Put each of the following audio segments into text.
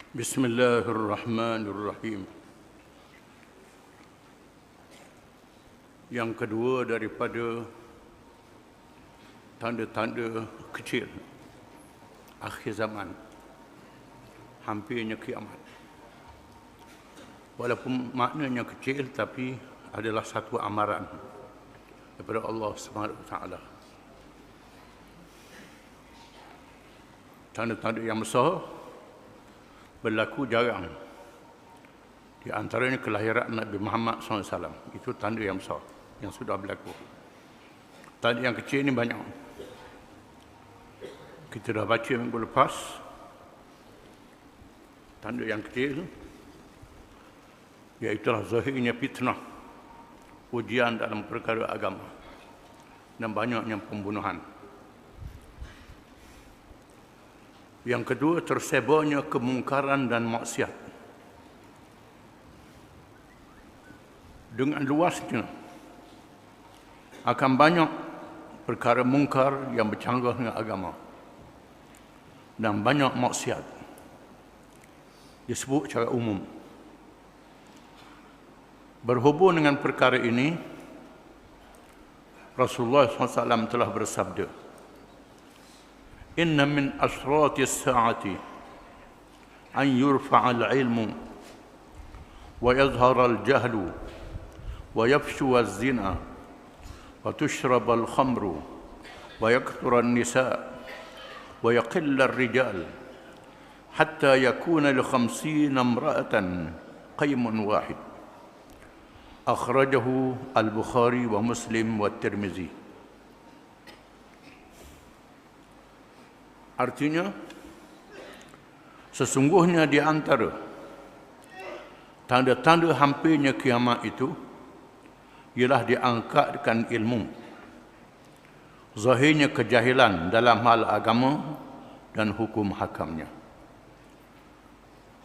Bismillahirrahmanirrahim. Yang kedua daripada tanda-tanda kecil akhir zaman, hampirnya kiamat. Walaupun maknanya kecil, tapi adalah satu amaran daripada Allah SWT. Tanda-tanda yang besar berlaku jarang. Di antaranya kelahiran Nabi Muhammad SAW. Itu tanda yang besar yang sudah berlaku. Tanda yang kecil ini banyak. Kita dah baca minggu lepas. Tanda yang kecil iaitulah zahirnya fitnah, ujian dalam perkara agama, dan banyaknya pembunuhan. Yang kedua, tersebarnya kemungkaran dan maksiat. Dengan luasnya akan banyak perkara mungkar yang bercanggah dengan agama dan banyak maksiat disebut secara umum. Berhubung dengan perkara ini, Rasulullah SAW telah bersabda, "Inna min asratis sa'ati an yurfa'al ilmu wa yazharal jahlu wa yafshuwa zina wa tushrabal khamru wa yakthura nisa wa yaqilla rijal hatta yakuna li 50 imra'atan qaymun wahid." Akhrajahu Al-Bukhari wa Muslim wa Tirmizi. Artinya, sesungguhnya di antara tanda-tanda hampirnya kiamat itu ialah diangkatkan ilmu, zahirnya kejahilan dalam hal agama dan hukum hakamnya,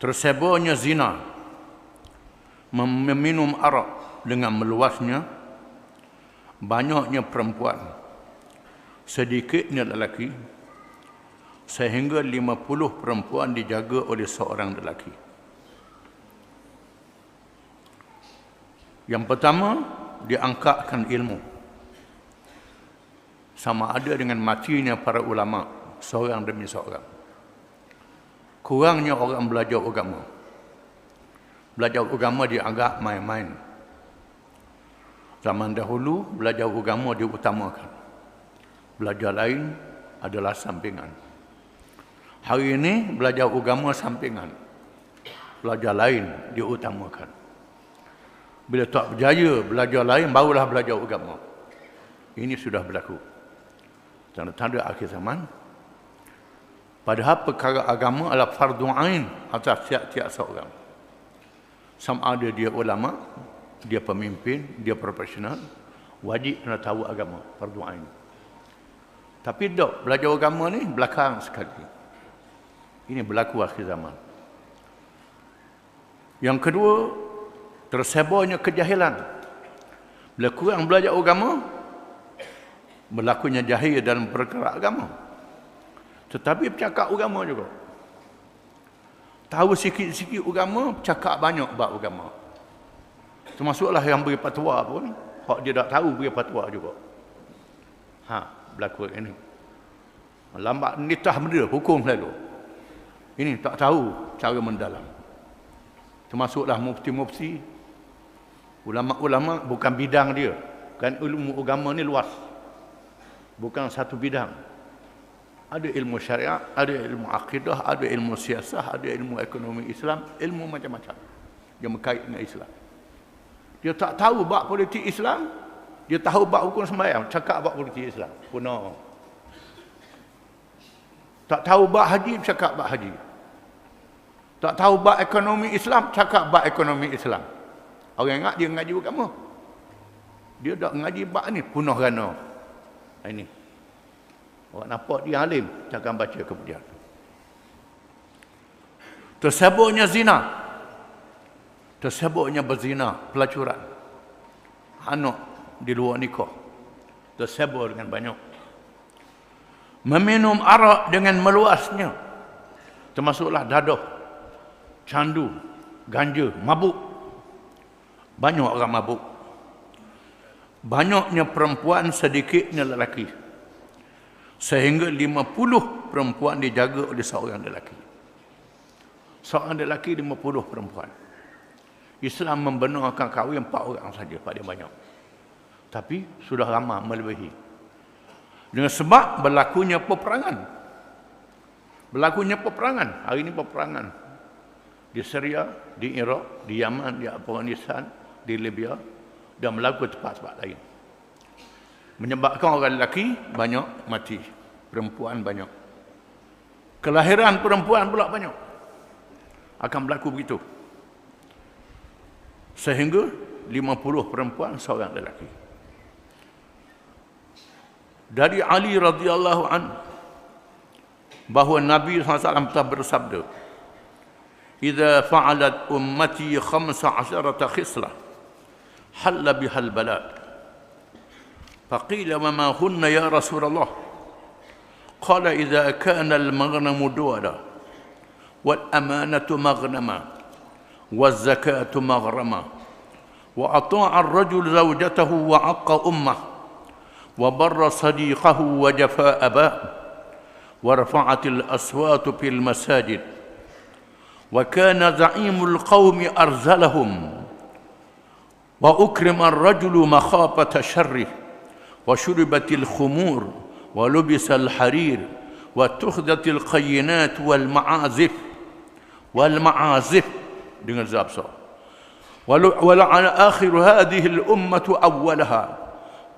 tersebarnya zina, meminum arak dengan meluasnya, banyaknya perempuan, sedikitnya lelaki, sehingga 50 perempuan dijaga oleh seorang lelaki. Yang pertama, diangkatkan ilmu. Sama ada dengan matinya para ulama, seorang demi seorang. Kurangnya orang belajar agama. Belajar agama dianggap main-main. Zaman dahulu, belajar agama diutamakan. Belajar lain adalah sampingan. Hari ini, belajar agama sampingan. Belajar lain diutamakan. Bila tak berjaya belajar lain, barulah belajar agama. Ini sudah berlaku. Tanda-tanda akhir zaman. Padahal perkara agama adalah fardu ain atas tiap-tiap seorang. Sama ada dia ulama, dia pemimpin, dia profesional, wajib kena tahu agama, fardu ain. Tapi tak, belajar agama ni belakang sekali. Ini berlaku akhir zaman. Yang kedua, tersebarnya kejahilan. Bila kurang belajar agama, berlakunya jahil dalam perkara agama. Tetapi bercakap agama juga. Tahu sikit-sikit agama, bercakap banyak bab agama. Termasuklah yang beri fatwa pun, hak dia tak tahu beri fatwa juga. Berlaku ini. Lambat nitah benda, hukum lalu. Ini tak tahu cara mendalam. Termasuklah mufti-mufti, ulama-ulama bukan bidang dia. Kan ilmu agama ni luas. Bukan satu bidang. Ada ilmu syariat, ada ilmu akidah, ada ilmu siasah, ada ilmu ekonomi Islam, ilmu macam-macam yang berkait dengan Islam. Dia tak tahu bab politik Islam, dia tahu bab hukum sembahyang, cakap bab politik Islam. Kuno. Tak tahu bab haji, cakap bab haji. Tak tahu bab ekonomi Islam, cakap bab ekonomi Islam. Orang ingat dia ngaji agama. Dia tak ngaji bab ni, punah rana. Ini. Orang nampak dia alim, jangan baca kemudian. Tersebarnya zina. Tersebarnya berzina, pelacuran. Anak di luar nikah. Tersebar dengan banyak. Meminum arak dengan meluasnya. Termasuklah dadah. candu, ganja, mabuk. Banyak orang mabuk. Banyaknya perempuan, sedikitnya lelaki. Sehingga 50 perempuan dijaga oleh seorang lelaki. Seorang lelaki 50 perempuan. Islam membenarkan kahwin 4 orang saja, paling banyak. Tapi sudah lama melebihi. Dengan sebab berlakunya peperangan. Berlakunya peperangan. Hari ini peperangan. Di Syria, di Iraq, di Yaman, di Afghanistan, di Libya, dan berlaku tempat-tempat lain. Menyebabkan orang lelaki banyak mati. Perempuan banyak. Kelahiran perempuan pula banyak. Akan berlaku begitu. Sehingga 50 perempuan, seorang lelaki. Dari Ali radhiyallahu anhu bahawa Nabi SAW telah bersabda, "Idza fa'alat ummati 15 khislah halla bihal bala." Faqila wa ma hunna ya Rasulullah? Qala idza kana al-maghnamu duwala wal amanatu maghnama waz zakatu maghrama wa ata'a ar-rajul zawjatahu wa aqqa ummah wa barra sadiqahu wa jafa abah wa rafa'atil aswatu fil masajid wa kana za'imul qaumi arzalahum wa ukrima ar-rajulu makhafata syarrih wa syuribatil khumur wa lubisal harir wa tukhdatil qayyinat wal ma'azif dengan zabsa wa la'ana akhir hadhihi al-ummah awwalaha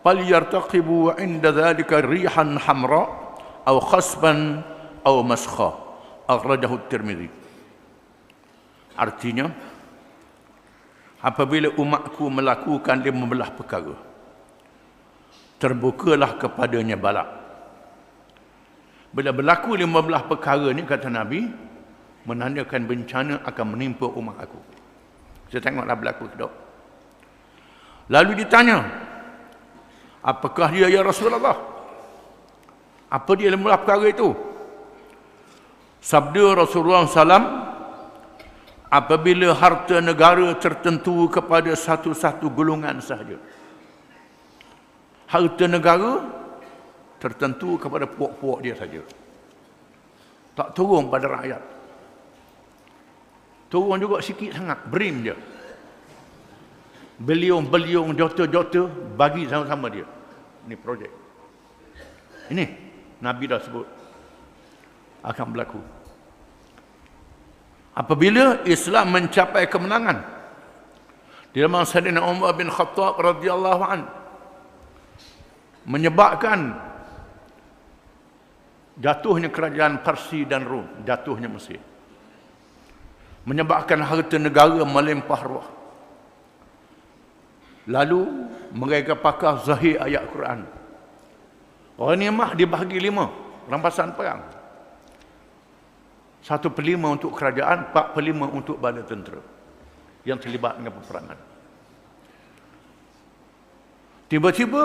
فليرتقبوا عند ذلك ريحا حمراء أو خصبا أو مسخا أخرجه الترمذي. Artinya, apabila umatku melakukan 15 perkara, terbukalah kepadanya bala. Bila berlaku 15 perkara ni, kata Nabi, menandakan bencana akan menimpa umat aku. Saya tengoklah berlaku ke tak. Lalu ditanya, apakah dia ya Rasulullah? Apa dia 15 perkara itu? Sabda Rasulullah SAW, apabila harta negara tertentu kepada satu-satu golongan sahaja. Harta negara tertentu kepada puak-puak dia saja. Tak turun pada rakyat. Turun juga sikit sangat, brim dia. Beliung-beliung, jota-jota bagi sama-sama dia. Ini projek. Ini Nabi dah sebut akan berlaku. Apabila Islam mencapai kemenangan di zaman Sayyidina Umar bin Khattab radhiyallahu anhu, menyebabkan jatuhnya kerajaan Parsi dan Rom, jatuhnya Mesir, menyebabkan harta negara melimpah ruah. Lalu mereka pakai zahir ayat Quran. Ghanimah dibahagi 5, rampasan perang. 1/5 untuk kerajaan, 4/5 untuk bala tentera yang terlibat dengan peperangan. Tiba-tiba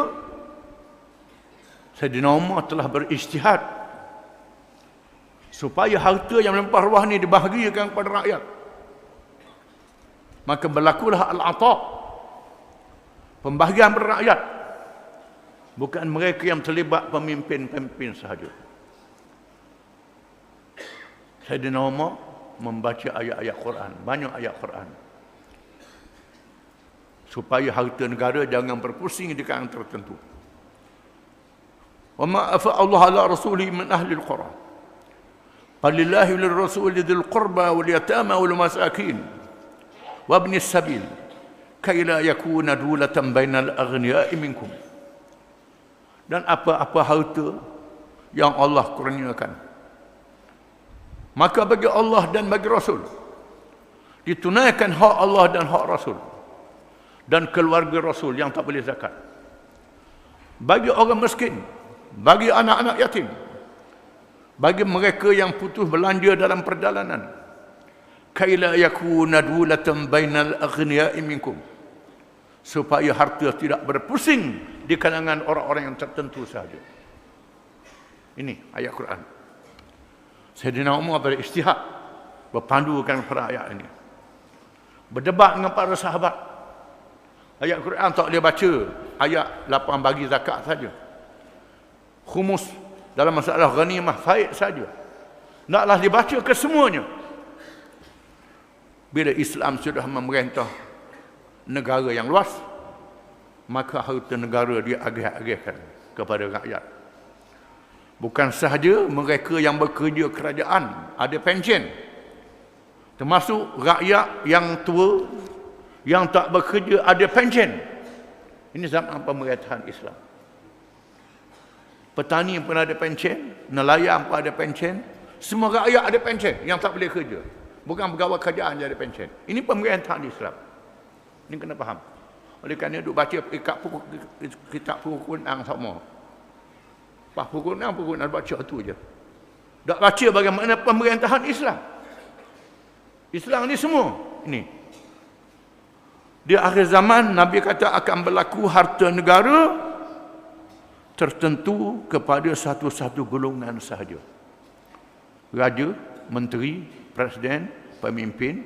Sayyidina Umar telah berijtihad supaya harta yang melimpah ruah ni dibahagikan kepada rakyat. Maka berlakulah al-ata', pembahagian berakyat, bukan mereka yang terlibat pemimpin-pemimpin sahaja. Sayyidina Umar membaca ayat-ayat Quran, banyak ayat Quran, supaya harta negara jangan berpusing di kalangan tertentu. Wa ma afa Allah ala rasuli min ahli al-qura falillahi wal rasul dzil qurba wal yatama wal masakin wa ibn as-sabil kay la yakuna dulatan bainal aghniya'i minkum. Dan apa-apa harta yang Allah kurniakan, maka bagi Allah dan bagi Rasul ditunaikan hak Allah dan hak Rasul dan keluarga Rasul yang tak boleh zakat. Bagi orang miskin, bagi anak-anak yatim, bagi mereka yang putus belanja dalam perjalanan, kay la yakuna dulatan bainal aghniya'i minkum, supaya harta tidak berpusing di kalangan orang-orang yang tertentu sahaja. Ini ayat Quran. Sayyidina Umar berijtihad berpandukan pada ayat ini. Berdebat dengan para sahabat. Ayat Quran tak boleh baca ayat 8 bagi zakat saja. Khumus dalam masalah ghanimah faid saja. Naklah dibaca kesemuanya. Bila Islam sudah memerintah negara yang luas, maka harta negara dia agih-agihkan kepada rakyat. Bukan sahaja mereka yang bekerja kerajaan ada pension, termasuk rakyat yang tua yang tak bekerja ada pension. Ini zaman pemerintahan Islam. Petani pun ada pension, nelayan pun ada pension, semua rakyat ada pension yang tak boleh kerja. Bukan pegawai kerajaan je ada pension. Ini pemerintahan Islam. Ini kena faham. Oleh kerana duk baca kitab Pukul Nang sama. Pas Pukul Nang baca tu je. Tak baca bagaimana pemerintahan Islam. Islam ni semua. Ini. Di akhir zaman, Nabi kata akan berlaku harta negara tertentu kepada satu-satu golongan sahaja. Raja, menteri, presiden, pemimpin,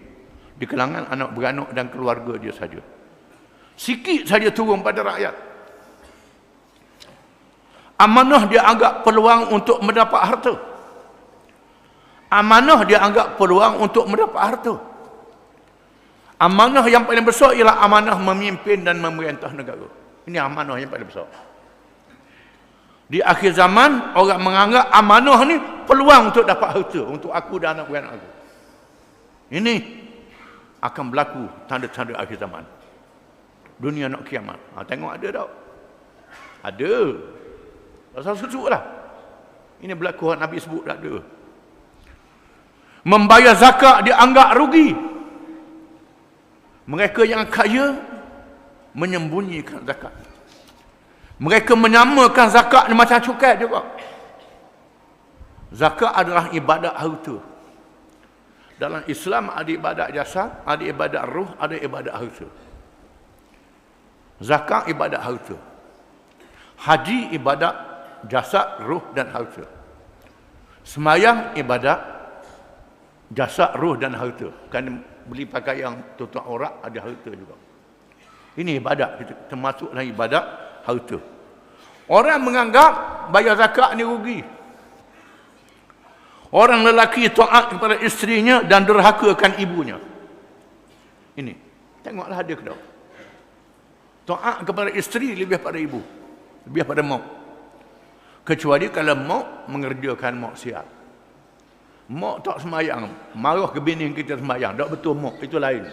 di kalangan anak beranak dan keluarga dia saja. Sikit saja turun pada rakyat. Amanah dia anggap peluang untuk mendapat harta. Amanah dia anggap peluang untuk mendapat harta. Amanah yang paling besar ialah amanah memimpin dan memerintah negara. Ini amanah yang paling besar. Di akhir zaman, orang menganggap amanah ni peluang untuk dapat harta untuk aku dan anak beranak aku. Ini akan berlaku tanda-tanda akhir zaman. Dunia nak kiamat. Tengok ada tak? Ada. Pasal susuk lah. Ini berlaku Nabi sebut tak ada. Membayar zakat dianggap rugi. Mereka yang kaya menyembunyikan zakat. Mereka menyamakan zakat macam cukai juga. Zakat adalah ibadat harta. Dalam Islam ada ibadat jasad, ada ibadat ruh, ada ibadat harta. Zakat ibadat harta. Haji ibadat jasad, ruh dan harta. Semayang ibadat jasad, ruh dan harta. Kan beli pakaian, tutup aurat ada harta juga. Ini ibadat, termasuk dalam ibadat harta. Orang menganggap bayar zakat ni rugi. Orang lelaki taat kepada isterinya dan derhakakan ibunya. Ini, tengoklah ada ke tak? Taat kepada isteri lebih pada ibu, lebih pada mak. Kecuali kalau mak mengerjakan maksiat. Mak tak semayang, marah ke bini kita semayang, tak betul mak, itu lain.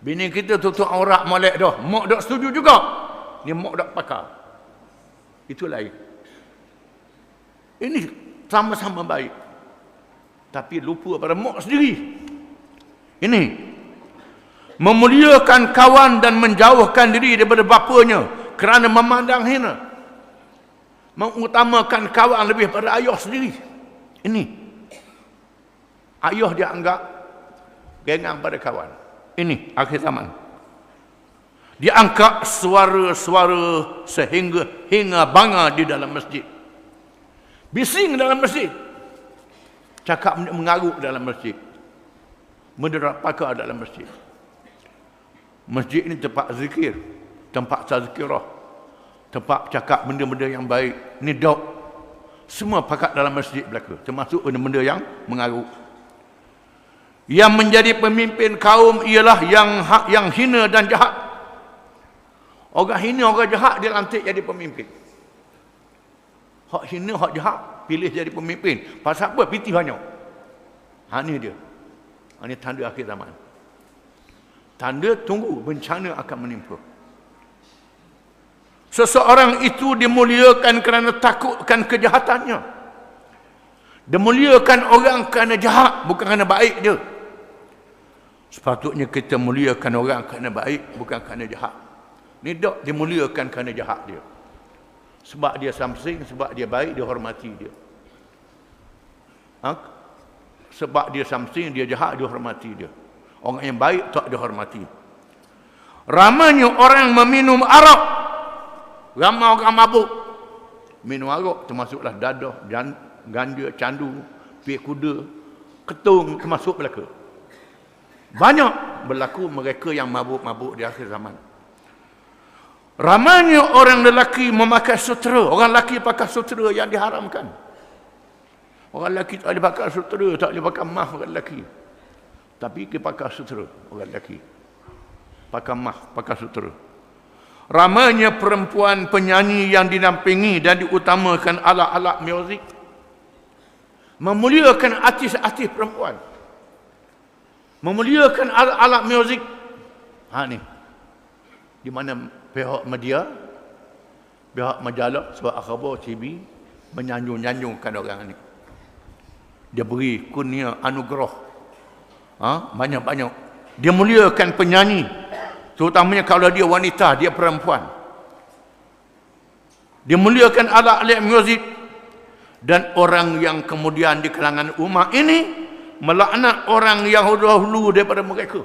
Bini kita tutup aurat molek dah, mak tak setuju juga, ni mak tak pakar, itu lain. Ini sama-sama baik, tapi lupa pada mak sendiri. Ini memuliakan kawan dan menjauhkan diri daripada bapanya kerana memandang hina, mengutamakan kawan lebih pada ayah sendiri. Ini ayah dia anggap gengang pada kawan. Ini akhir zaman. Dia angkat suara-suara sehingga bangga di dalam masjid. Bising dalam masjid. Cakap mengarut dalam masjid. Menderak pakar dalam masjid. Masjid ini tempat zikir, tempat tazkirah, tempat cakap benda-benda yang baik. Ini dok. Semua pakat dalam masjid belaka, termasuk benda-benda yang mengarut. Yang menjadi pemimpin kaum ialah yang hina dan jahat. Orang hina, orang jahat dia lantik jadi pemimpin. Hak hina, hak jahat pilih jadi pemimpin. Pasal apa? Piti banyak. Ini dia. Ini tanda akhir zaman. Tanda tunggu bencana akan menimpa. Seseorang itu dimuliakan kerana takutkan kejahatannya. Dimuliakan orang kerana jahat, bukan kerana baik dia. Sepatutnya kita muliakan orang kerana baik, bukan kerana jahat. Ni tak dimuliakan kerana jahat dia. Sebab dia something, sebab dia baik, dia hormati dia. Sebab dia something, dia jahat, dia hormati dia. Orang yang baik tak dihormati. Ramainya orang meminum arak. Ramai orang mabuk. Minum arak termasuklah dadah, ganja, candu, pik kuda, ketung termasuk belaka. Banyak berlaku mereka yang mabuk-mabuk di akhir zaman. Ramainya orang lelaki memakai sutera. Orang lelaki pakai sutera yang diharamkan. Orang lelaki tak boleh pakai sutera, tak boleh pakai mah orang lelaki. Tapi dia pakai sutera orang lelaki. Pakai mah, pakai sutera. Ramainya perempuan penyanyi yang dinampingi dan diutamakan alat-alat muzik. Memuliakan artis-artis perempuan. Memuliakan alat-alat muzik. Ni. Di mana pihak media, pihak majalah, surat khabar, TV menyanjung-nyanjungkan orang ni. Dia beri kurnia anugerah. Banyak-banyak. Dia muliakan penyanyi. Terutamanya kalau dia wanita, dia perempuan. Dia muliakan alat-alat muzik. Dan orang yang kemudian di kalangan umat ini melaknat orang yang dahulu daripada mereka.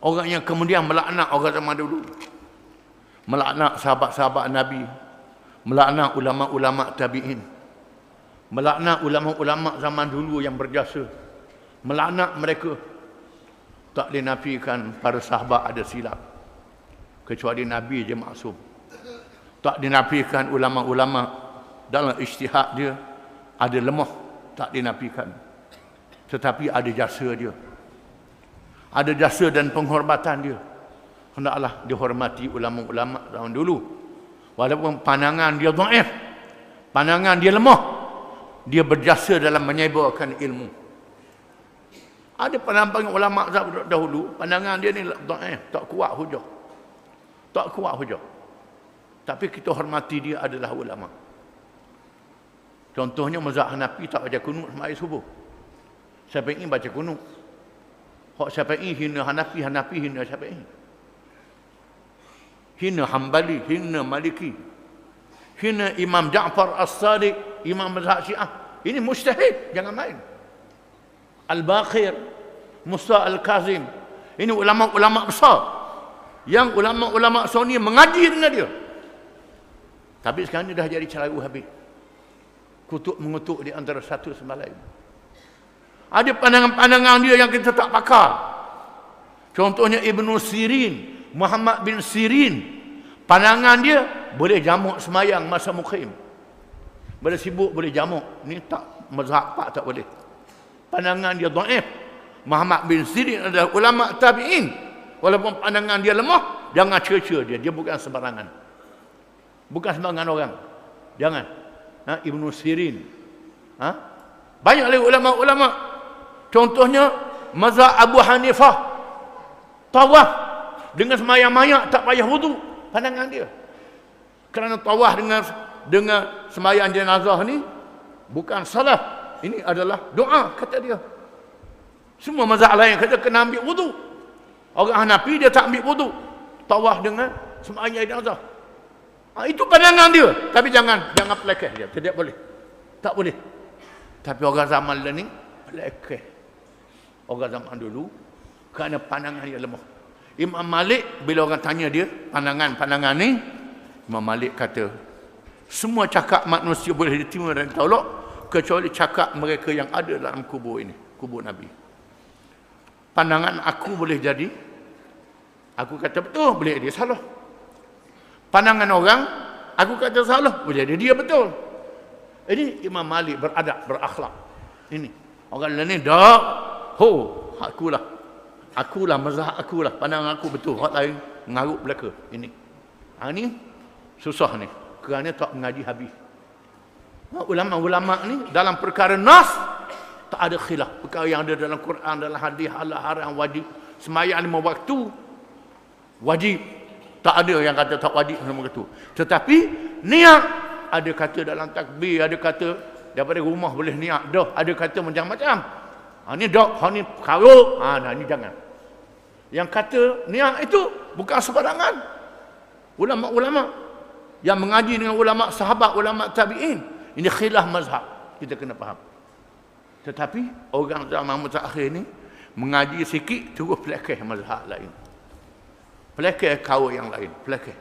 Orang yang kemudian melaknat orang zaman dulu. Melaknat sahabat-sahabat Nabi. Melaknat ulama-ulama tabi'in. Melaknat ulama-ulama zaman dulu yang berjasa. Melaknat mereka. Tak dinafikan para sahabat ada silap. Kecuali Nabi je maksum. Tak dinafikan ulama-ulama dalam ijtihad dia ada lemah. Tak dinafikan. Tetapi ada jasa dia. Ada jasa dan penghormatan dia. Hendaklah dihormati ulama-ulama zaman dulu. Walaupun pandangan dia dhaif, pandangan dia lemah, dia berjasa dalam menyebarkan ilmu. Ada pandangan ulama zaman dahulu, pandangan dia ni dhaif, tak kuat hujah. Tak kuat hujah. Tapi kita hormati dia adalah ulama. Contohnya mazhab Hanafi tak baca kunut sembahyang subuh. Syafi'i baca kunut. Hak Syafi'i hina Hanafi, Hanafi hina Syafi'i. Hina Hambali, hina Maliki. Hina Imam Ja'far As-Sadiq, Imam mazhab Syiah. Ini mujtahid, jangan main. Al-Baqir, Musa Al-Kazim. Ini ulama-ulama besar. Yang ulama-ulama Sunni mengaji dengan dia. Tapi sekarang dia dah jadi celaru habis. Kutuk mengutuk di antara satu sama lain. Ada pandangan-pandangan dia yang kita tak pakar. Contohnya Ibnu Sirin, Muhammad bin Sirin. Pandangan dia boleh jamak semayang masa muqim. Boleh sibuk, boleh jamak. Ni tak, mazhab Pak tak boleh. Pandangan dia dhaif. Muhammad bin Sirin adalah ulama tabi'in. Walaupun pandangan dia lemah, jangan cerca dia. Dia bukan sembarangan. Bukan sembarangan orang. Jangan. Ibnu Sirin. Banyak lagi ulama-ulama. Contohnya mazhab Abu Hanifah. Tawaf dengan semayang-mayang tak payah wudu. Pandangan dia. Kerana tawaf dengan semayang jenazah ni bukan salah. Ini adalah doa kata dia. Semua mazhab lain kata kena ambil wudu. Orang Hanafi dia tak ambil wudu. Tawaf dengan semayang jenazah. Itu pandangan dia. Tapi jangan pelekeh dia. Tidak boleh. Tak boleh. Tapi orang zaman ni pelekeh. Orang zaman dulu kerana pandangan dia lemah. Imam Malik bila orang tanya dia pandangan-pandangan ni, Imam Malik kata semua cakap manusia boleh diterima dan ditolak kecuali cakap mereka yang ada dalam kubur ini, kubur Nabi. Pandangan aku boleh jadi, aku kata betul, boleh dia salah. Pandangan orang, aku kata salah, boleh jadi dia betul. Ini Imam Malik beradab, berakhlak. Ini orang lain ni dak, akulah mazhab akulah, pandangan aku betul, hak lain mengarut belaka. Ini ini susah ni kerana tak mengaji habis. Ulama-ulama ni dalam perkara nas tak ada khilaf. Perkara yang ada dalam Quran, dalam hadis, halal haram, wajib sembahyang 5 waktu wajib. Tak ada yang kata tak wajib semua itu. Tetapi niat, ada kata dalam takbir, ada kata daripada rumah boleh niat dah, ada kata macam-macam. Ni dak, ni karuk, ni jangan. Yang kata niat itu bukan sembarangan. Ulama-ulama yang mengaji dengan ulama sahabat, ulama tabi'in, ini khilaf mazhab. Kita kena faham. Tetapi orang zaman mutakhir ni mengaji sikit terus pelekeh mazhab lain. Pelekeh kaum yang lain, pelekeh.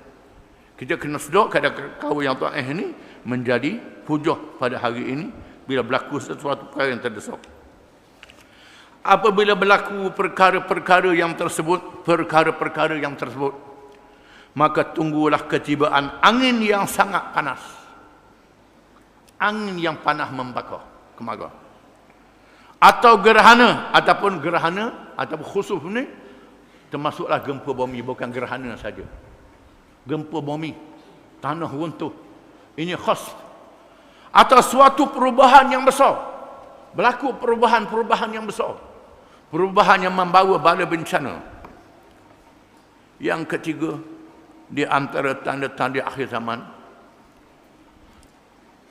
Kita kena sedar kadang kaum yang dhaif ni menjadi hujah pada hari ini bila berlaku sesuatu perkara yang terdesak. apabila berlaku perkara-perkara yang tersebut, maka tunggulah ketibaan angin yang sangat panas. Angin yang panas membakar, kemarau. Atau gerhana, ataupun khusuf ni termasuklah gempa bumi, bukan gerhana saja. Gempa bumi, tanah runtuh. Ini khas. Atau suatu perubahan yang besar. Berlaku perubahan yang besar. Perubahan yang membawa bala bencana. Yang ketiga, di antara tanda-tanda akhir zaman,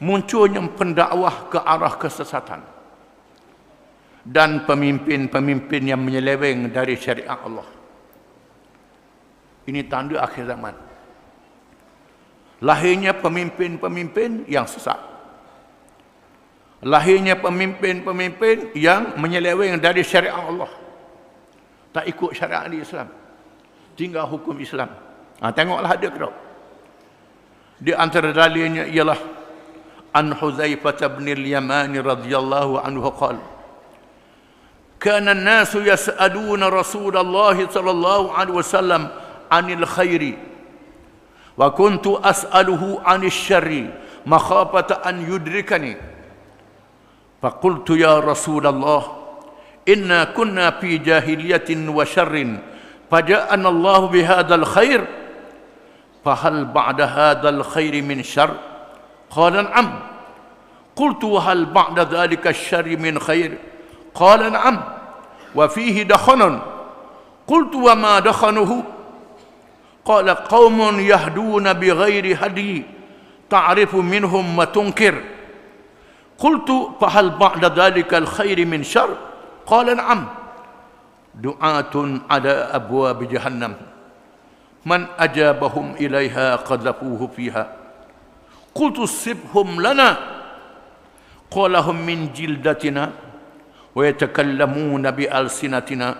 munculnya pendakwah ke arah kesesatan dan pemimpin-pemimpin yang menyeleweng dari syariat Allah. Ini tanda akhir zaman. Lahirnya pemimpin-pemimpin yang sesat. Lahirnya pemimpin-pemimpin yang menyeleweng dari syariat Allah. Tak ikut syariat Islam. Tinggal hukum Islam. Tengoklah ada ke tak? Di antara dalilnya ialah an Huzaifah bin al-Yamani radhiyallahu anhu qala kana an-nasu yas'aluna Rasulullah sallallahu alaihi wasallam anil khairi wa kuntu as'aluhu anil syarri makhafata an yudrikani faqultu ya Rasulullah inna kunna fi jahiliyatin wa syarrin faja'ana Allah bihadzal khair fahal ba'da hadzal khairi min syarr qala na'am qultu hal ba'da dhalika syarri min khair qala na'am wa fihi dakhanun qultu wa ma dakhanuhu qala qaumun yahduna bighairi hadi ta'rifu minhum ma tunkir qultu fahal ba'da dhalika al khairi min syarr qala na'am du'atun ala abwab jahannam man ajabahum ilaiha qadhafuhu fiha qultu sibhum lana qala hum min jildatina wa yatakallamuna bi alsinatina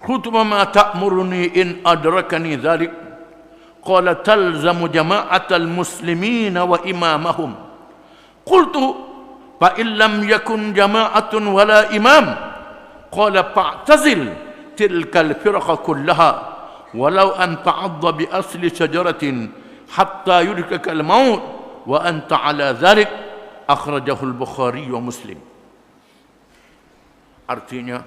qultu ma ta'muruni in adrakani dhalik qala talzamu jama'atal muslimina wa imamahum qultu fa in lam yakun jama'atun wala imam qala fa'tazil tilkal firqa kullaha walau an ta'adda bi asli syajaratin hatta yudrikaka al-maut wa anta ala dhalik akhrajahu al-Bukhari wa Muslim. Artinya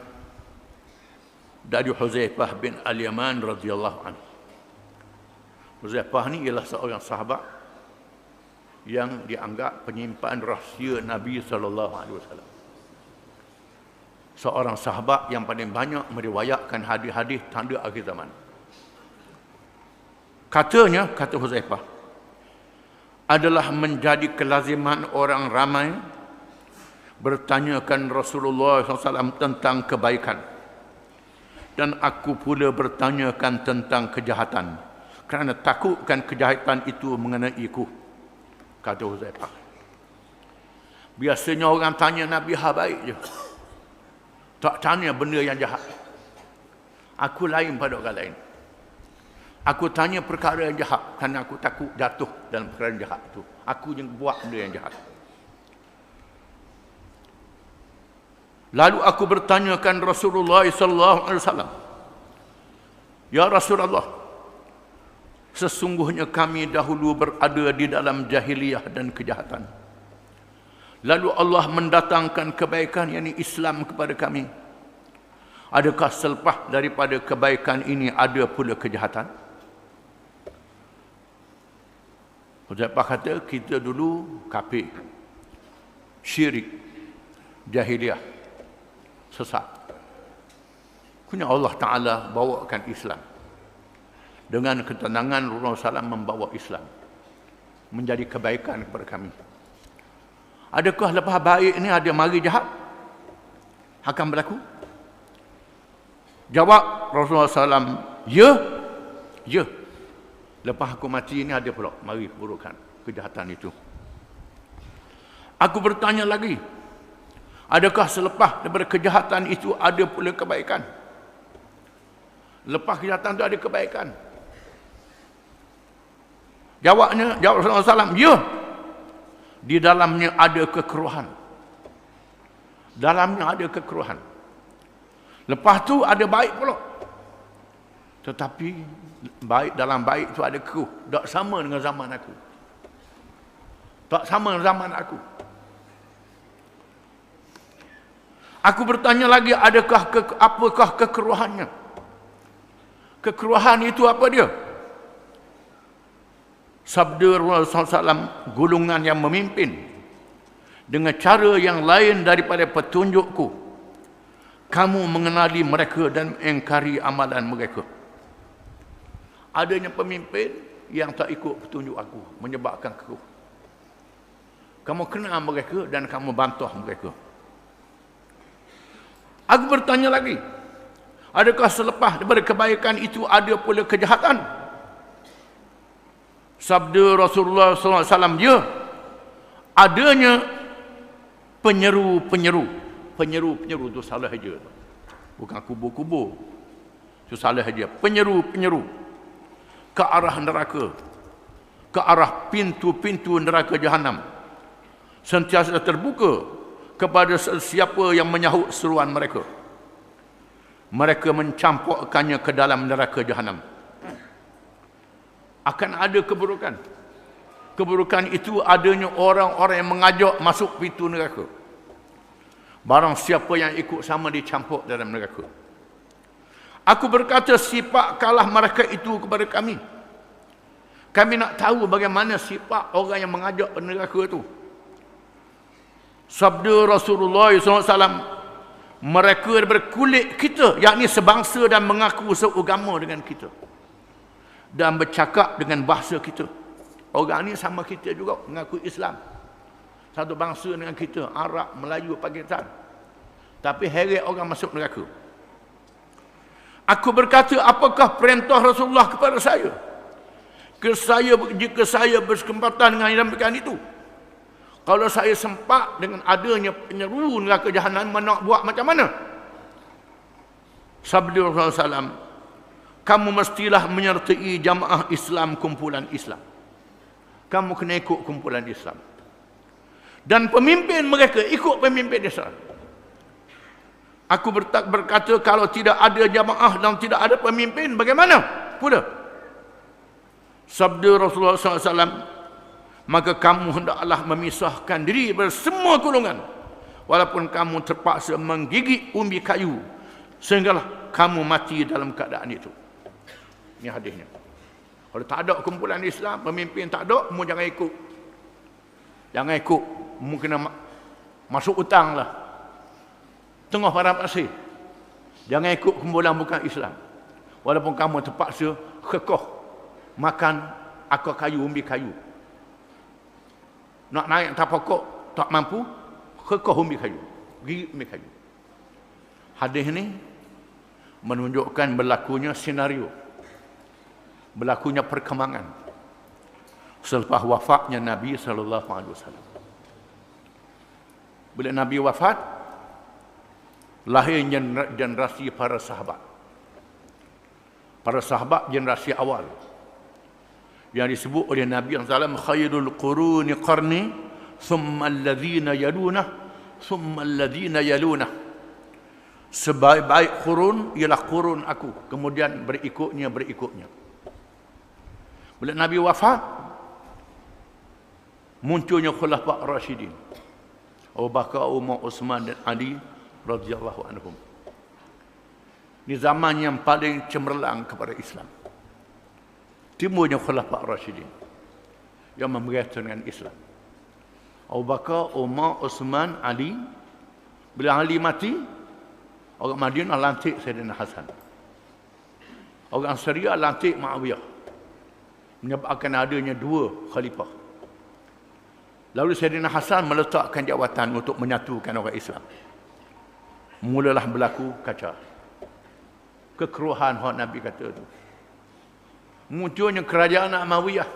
dari Huzaifah bin al-Yaman radhiyallahu anhu. Huzaifah ni ialah seorang sahabat yang dianggap penyimpan rahsia Nabi sallallahu alaihi wasallam. Seorang sahabat yang paling banyak meriwayatkan hadis-hadis tanda akhir zaman. Katanya, kata Huzaifah, adalah menjadi kelaziman orang ramai bertanyakan Rasulullah SAW tentang kebaikan. Dan aku pula bertanyakan tentang kejahatan. Kerana takutkan kejahatan itu mengenaiku. Kata Huzaifah. Biasanya orang tanya Nabi hal baik je. Tak tanya benda yang jahat. Aku lain pada orang lain. Aku tanya perkara yang jahat kerana aku takut jatuh dalam perkara yang jahat itu. Aku yang buat benda yang jahat. Lalu aku bertanyakan Rasulullah sallallahu alaihi wasallam, ya Rasulullah, sesungguhnya kami dahulu berada di dalam jahiliyah dan kejahatan. Lalu Allah mendatangkan kebaikan, yakni Islam kepada kami. Adakah selepas daripada kebaikan ini ada pula kejahatan? Huzaifah kata, kita dulu kafir, syirik, jahiliyah, sesat. Kemudian Allah Ta'ala bawakan Islam. Dengan ketenangan Rasulullah SAW membawa Islam. Menjadi kebaikan kepada kami. Adakah lepas baik ini ada mari jahat? Akan berlaku? Jawab Rasulullah SAW, ya, ya. Lepas aku mati ini ada pula mari burukan kejahatan itu. Aku bertanya lagi, adakah selepas daripada kejahatan itu ada pula kebaikan? Lepas kejahatan itu ada kebaikan? Jawab Rasulullah SAW, ya. Di dalamnya ada kekeruhan. Dalamnya ada kekeruhan. Lepas tu ada baik pula. Tetapi baik dalam baik tu ada keruh. Tak sama dengan zaman aku. Tak sama dengan zaman aku. Aku bertanya lagi, apakah kekeruhannya? Kekeruhan itu apa dia? Sabda Rasulullah SAW, golongan yang memimpin dengan cara yang lain daripada petunjukku, kamu mengenali mereka dan mengingkari amalan mereka. Adanya pemimpin yang tak ikut petunjuk aku menyebabkan keruh. Kamu kenal mereka dan kamu bantah mereka. Aku bertanya lagi, adakah selepas daripada kebaikan itu ada pula kejahatan? Sabda Rasulullah SAW, ya, adanya penyeru-penyeru. Penyeru-penyeru itu salah saja. Bukan kubur-kubur. Itu salah saja. Penyeru-penyeru ke arah neraka. Ke arah pintu-pintu neraka Jahannam. Sentiasa terbuka kepada siapa yang menyahut seruan mereka. Mereka mencampurkannya ke dalam neraka Jahannam. Akan ada keburukan. Keburukan itu adanya orang-orang yang mengajak masuk pintu neraka. Barang siapa yang ikut sama dicampur dalam neraka. Aku berkata, sifat-kalah mereka itu kepada kami. Kami nak tahu bagaimana sifat orang yang mengajak ke neraka itu. Sabda Rasulullah SAW, mereka berkulit kita, yakni sebangsa dan mengaku seagama dengan kita. Dan bercakap dengan bahasa kita. Orang ni sama kita juga, mengaku Islam. Satu bangsa dengan kita, Arab, Melayu, Pakistan. Tapi heret orang masuk neraka. Aku berkata, apakah perintah Rasulullah kepada saya? Jika saya berkesempatan dengan yang demikian itu, kalau saya sempat dengan adanya penyeru neraka Jahannam, nak buat macam mana? Sabda Rasulullah SAW, kamu mestilah menyertai jamaah Islam, kumpulan Islam. Kamu kena ikut kumpulan Islam. Dan pemimpin mereka ikut pemimpin Islam. Aku berkata, kalau tidak ada jamaah dan tidak ada pemimpin, bagaimana pula? Sabda Rasulullah SAW, maka kamu hendaklah memisahkan diri bersemua golongan, walaupun kamu terpaksa menggigit umbi kayu, sehinggalah kamu mati dalam keadaan itu. Ini hadisnya. Kalau tak ada kumpulan Islam, pemimpin tak ada, kamu jangan ikut. Jangan ikut. Kamu kena masuk hutang lah. Tengah padang pasir. Jangan ikut kumpulan bukan Islam. Walaupun kamu terpaksa kekeh makan akar kayu, umbi kayu. Nak naik atas pokok, tak mampu, kekeh umbi kayu. Gigit umbi kayu. Hadis ni menunjukkan berlakunya senario. Berlakunya perkembangan selepas wafatnya Nabi SAW. Bila Nabi wafat, lahir generasi para sahabat. Para sahabat generasi awal yang disebut oleh Nabi SAW, khairul quruni qarni thumma alladhina yalunah thumma alladhina yalunah. Sebaik-baik kurun ialah kurun aku, kemudian berikutnya. Bila Nabi wafat, munculnya khulafa Rasyidin, Abu Bakar, Umar, Uthman dan Ali radhiyallahu anhum. Ini zaman yang paling cemerlang kepada Islam. Timbulnya khulafa Rasyidin yang memberitahu dengan Islam. Abu Bakar, Umar, Uthman, Ali. Bila Ali mati, orang Madinah lantik Sayyidina Hasan. Orang Syria lantik Muawiyah. Menyebabkan adanya dua khalifah. Lalu Sayyidina Hasan meletakkan jawatan untuk menyatukan orang Islam. Mulalah berlaku kacau. Kekeruhan yang Nabi kata itu. Munculnya kerajaan Muawiyah.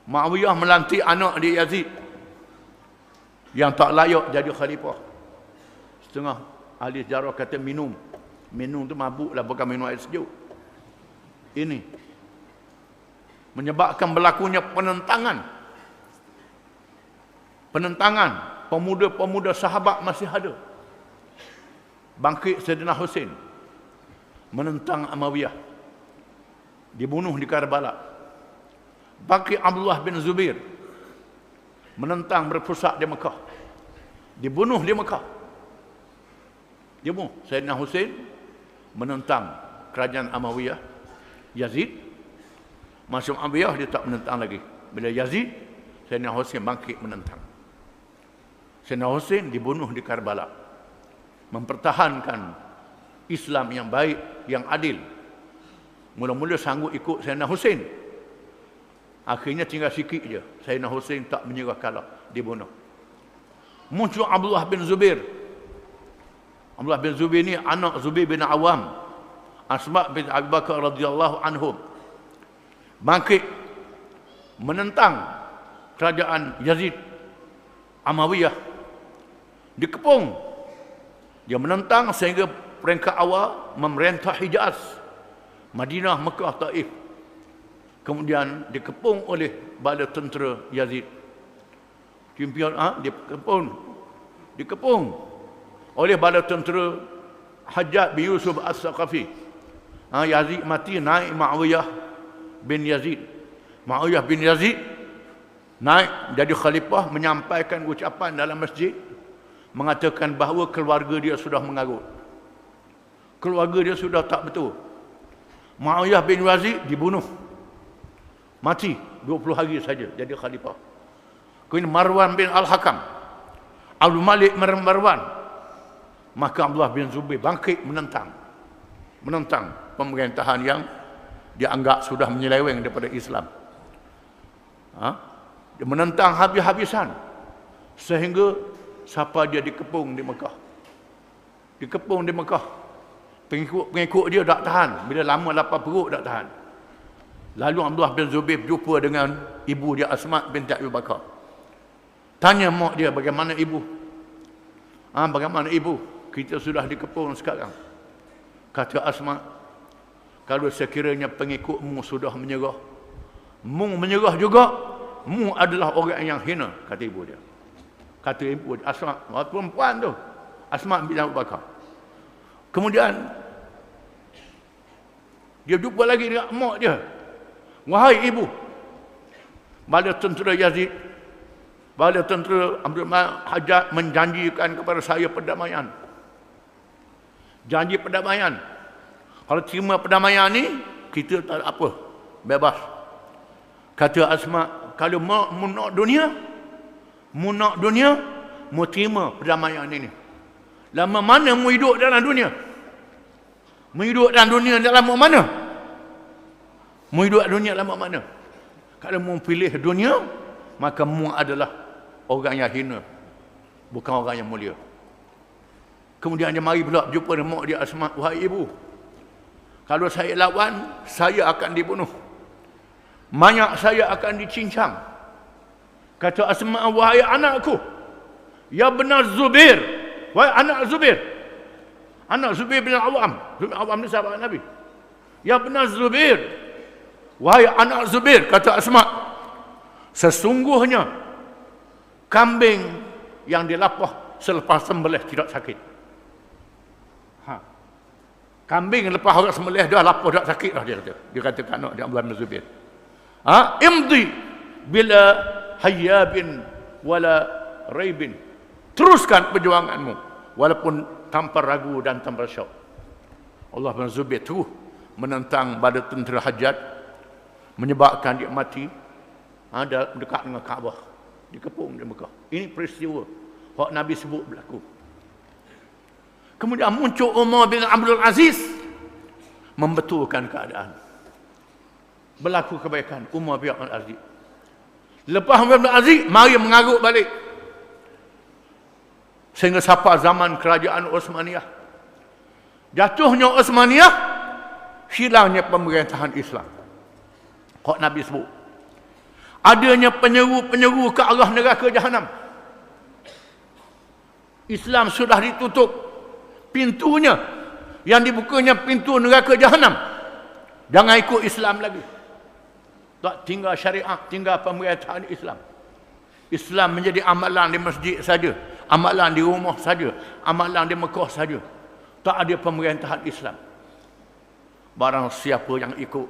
Muawiyah melantik anak dia Yazid yang tak layak jadi khalifah. Setengah ahli sejarah kata minum. Minum tu mabuk lah, bukan minum air sejuk. Ini menyebabkan berlakunya penentangan. Penentangan. Pemuda-pemuda sahabat masih ada. bangkit Sayyidina Husain menentang Amawiyah, dibunuh di Karbala. Bangkit Abdullah bin Zubair menentang, berpusat di Mekah, dibunuh di Mekah. Dibunuh. Sayyidina Husain menentang kerajaan Amawiyah, Yazid. Masuk Amawiyah dia tak menentang lagi. Bila Yazid, Sayyidina Husain bangkit menentang. Sayyidina Husain dibunuh di Karbala, mempertahankan Islam yang baik, yang adil. Mula-mula sanggup ikut Sayyidina Husain. Akhirnya tinggal sikit je. Sayyidina Husain tak menyerah kalah, dibunuh. Muncul Abdullah bin Zubair. Abdullah bin Zubair ni anak Zubair bin Awam, Asma bin Abu Bakar radhiyallahu anhum. Bangkit menentang kerajaan Yazid Amawiyah. Dikepung. Dia menentang sehingga peringkat awal memerintah Hijaz, Madinah, Mekah, Taif. Kemudian dikepung oleh bala tentera Yazid. Dikepung oleh bala tentera Hajjaj bin Yusuf As-Saqafi. Yazid mati, naik Muawiyah bin Yazid. Muawiyah bin Yazid naik jadi khalifah, menyampaikan ucapan dalam masjid mengatakan bahawa keluarga dia sudah mengarut. Keluarga dia sudah tak betul. Muawiyah bin Yazid dibunuh. Mati 20 hari saja jadi khalifah. Kemudian Marwan bin Al-Hakam, Abdul Malik Marwan. Maka Abdullah bin Zubair bangkit menentang pemerintahan yang dianggap sudah menyeleweng daripada Islam. Dia menentang habis-habisan sehingga siapa dia dikepung di Mekah. Dikepung di Mekah. Pengikut dia tak tahan. Bila lama lapar perut tak tahan. Lalu Abdullah bin Zubair berjumpa dengan ibu dia Asma binti Abu Bakar. Tanya mak dia, bagaimana ibu? Bagaimana ibu? Kita sudah dikepung sekarang. Kata Asma, kalau sekiranya pengikutmu sudah menyerah, mu menyerah juga, mu adalah orang yang hina, kata ibu dia. Kata ibu dia, Asma, perempuan tu, Asma binti Abu Bakar. Kemudian dia jumpa lagi dengan mak dia. Wahai ibu, bala tentera Yazid, bala tentera Abdul Hajjaj menjanjikan kepada saya perdamaian. Janji perdamaian. Kalau terima perdamaian ni, kita tak ada apa, bebas. Kata Asma, kalau mu nak dunia, mu terima perdamaian ini. Lama mana mu hidup dalam dunia? Mu hidup dalam dunia dalam mana? Mu hidup dalam dunia lama mana? Kalau mu pilih dunia, maka mu adalah orang yang hina, bukan orang yang mulia. Kemudian dia mari pula jumpa dengan mak dia Asma, wahai ibu, kalau saya lawan, saya akan dibunuh. Mayat saya akan dicincang. Kata Asma, wahai anakku, ya benar Zubair, wahai anak Zubair. Anak Zubair bin Awam. Zubair bin Awam ni sahabat Nabi. Ya benar Zubair, wahai anak Zubair, kata Asma, sesungguhnya kambing yang dilapah selepas sembelih tidak sakit. Kambing lepas orang sembelih dah lapah tak sakit dah, dia kata. Dia kata kat anak dia Abdullah bin Zubair. Imdi bila hayyabin wala raibin. Teruskan perjuanganmu walaupun tanpa ragu dan tanpa syak. Allah bin Zubair terus menentang bala tentera Hajjaj, menyebabkan dia mati dekat dengan Kaabah, dikepung di Mekah. Ini peristiwa yang Nabi sebut berlaku. Kemudian muncul Umar bin Abdul Aziz membetulkan keadaan. Berlaku kebaikan Umar bin Abdul Aziz. Lepas Umar bin Abdul Aziz, mari mengarut balik. Sehingga sampai zaman kerajaan Osmaniyah. Jatuhnya Osmaniyah, hilangnya pemerintahan Islam. Kok Nabi sebut. Adanya penyeru-penyeru ke arah neraka Jahanam. Islam sudah ditutup pintunya, yang dibukanya pintu neraka Jahanam. Jangan ikut Islam lagi. Tak tinggal syariat, tinggal pemerintahan Islam. Islam menjadi amalan di masjid saja, amalan di rumah saja, amalan di Mekah saja. Tak ada pemerintahan Islam. Barang siapa yang ikut.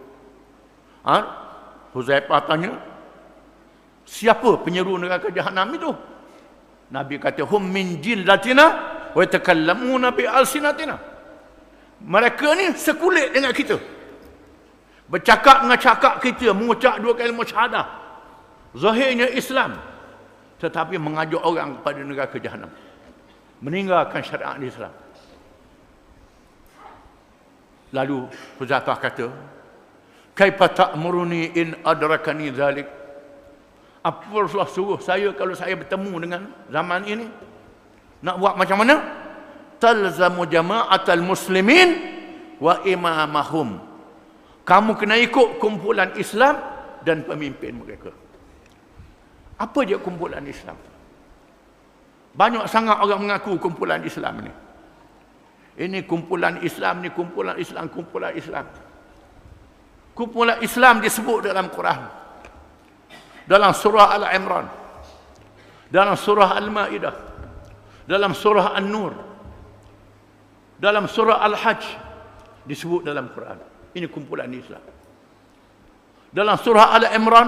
Huzaifah tanya, siapa penyeru neraka Jahannam itu? Nabi kata, hum min jillatina wa yatakallamuna bi alsinatina. Mereka ni sekulit dengan kita. Bercakap dengan cakap kita, mengucap 2 kalimah syahadah. Zahirnya Islam, tetapi mengajak orang kepada neraka Jahannam. Meninggalkan syariat Islam. Lalu Huzaifah kata, kaifa ta'muruni in adrakani zalik? Apa Rasulullah suruh saya kalau saya bertemu dengan zaman ini? Nak buat macam mana? Talzamu jama'atal muslimin wa imamahum. Kamu kena ikut kumpulan Islam dan pemimpin mereka. Apa dia kumpulan Islam? Banyak sangat orang mengaku kumpulan Islam ini. Ini kumpulan Islam, ni kumpulan Islam, kumpulan Islam. Kumpulan Islam disebut dalam Quran. Dalam surah Al-Imran. Dalam surah Al-Ma'idah. Dalam surah An-Nur. Dalam surah Al-Hajj. Disebut dalam Quran. Ini kumpulan Islam. Dalam surah Al-Imran,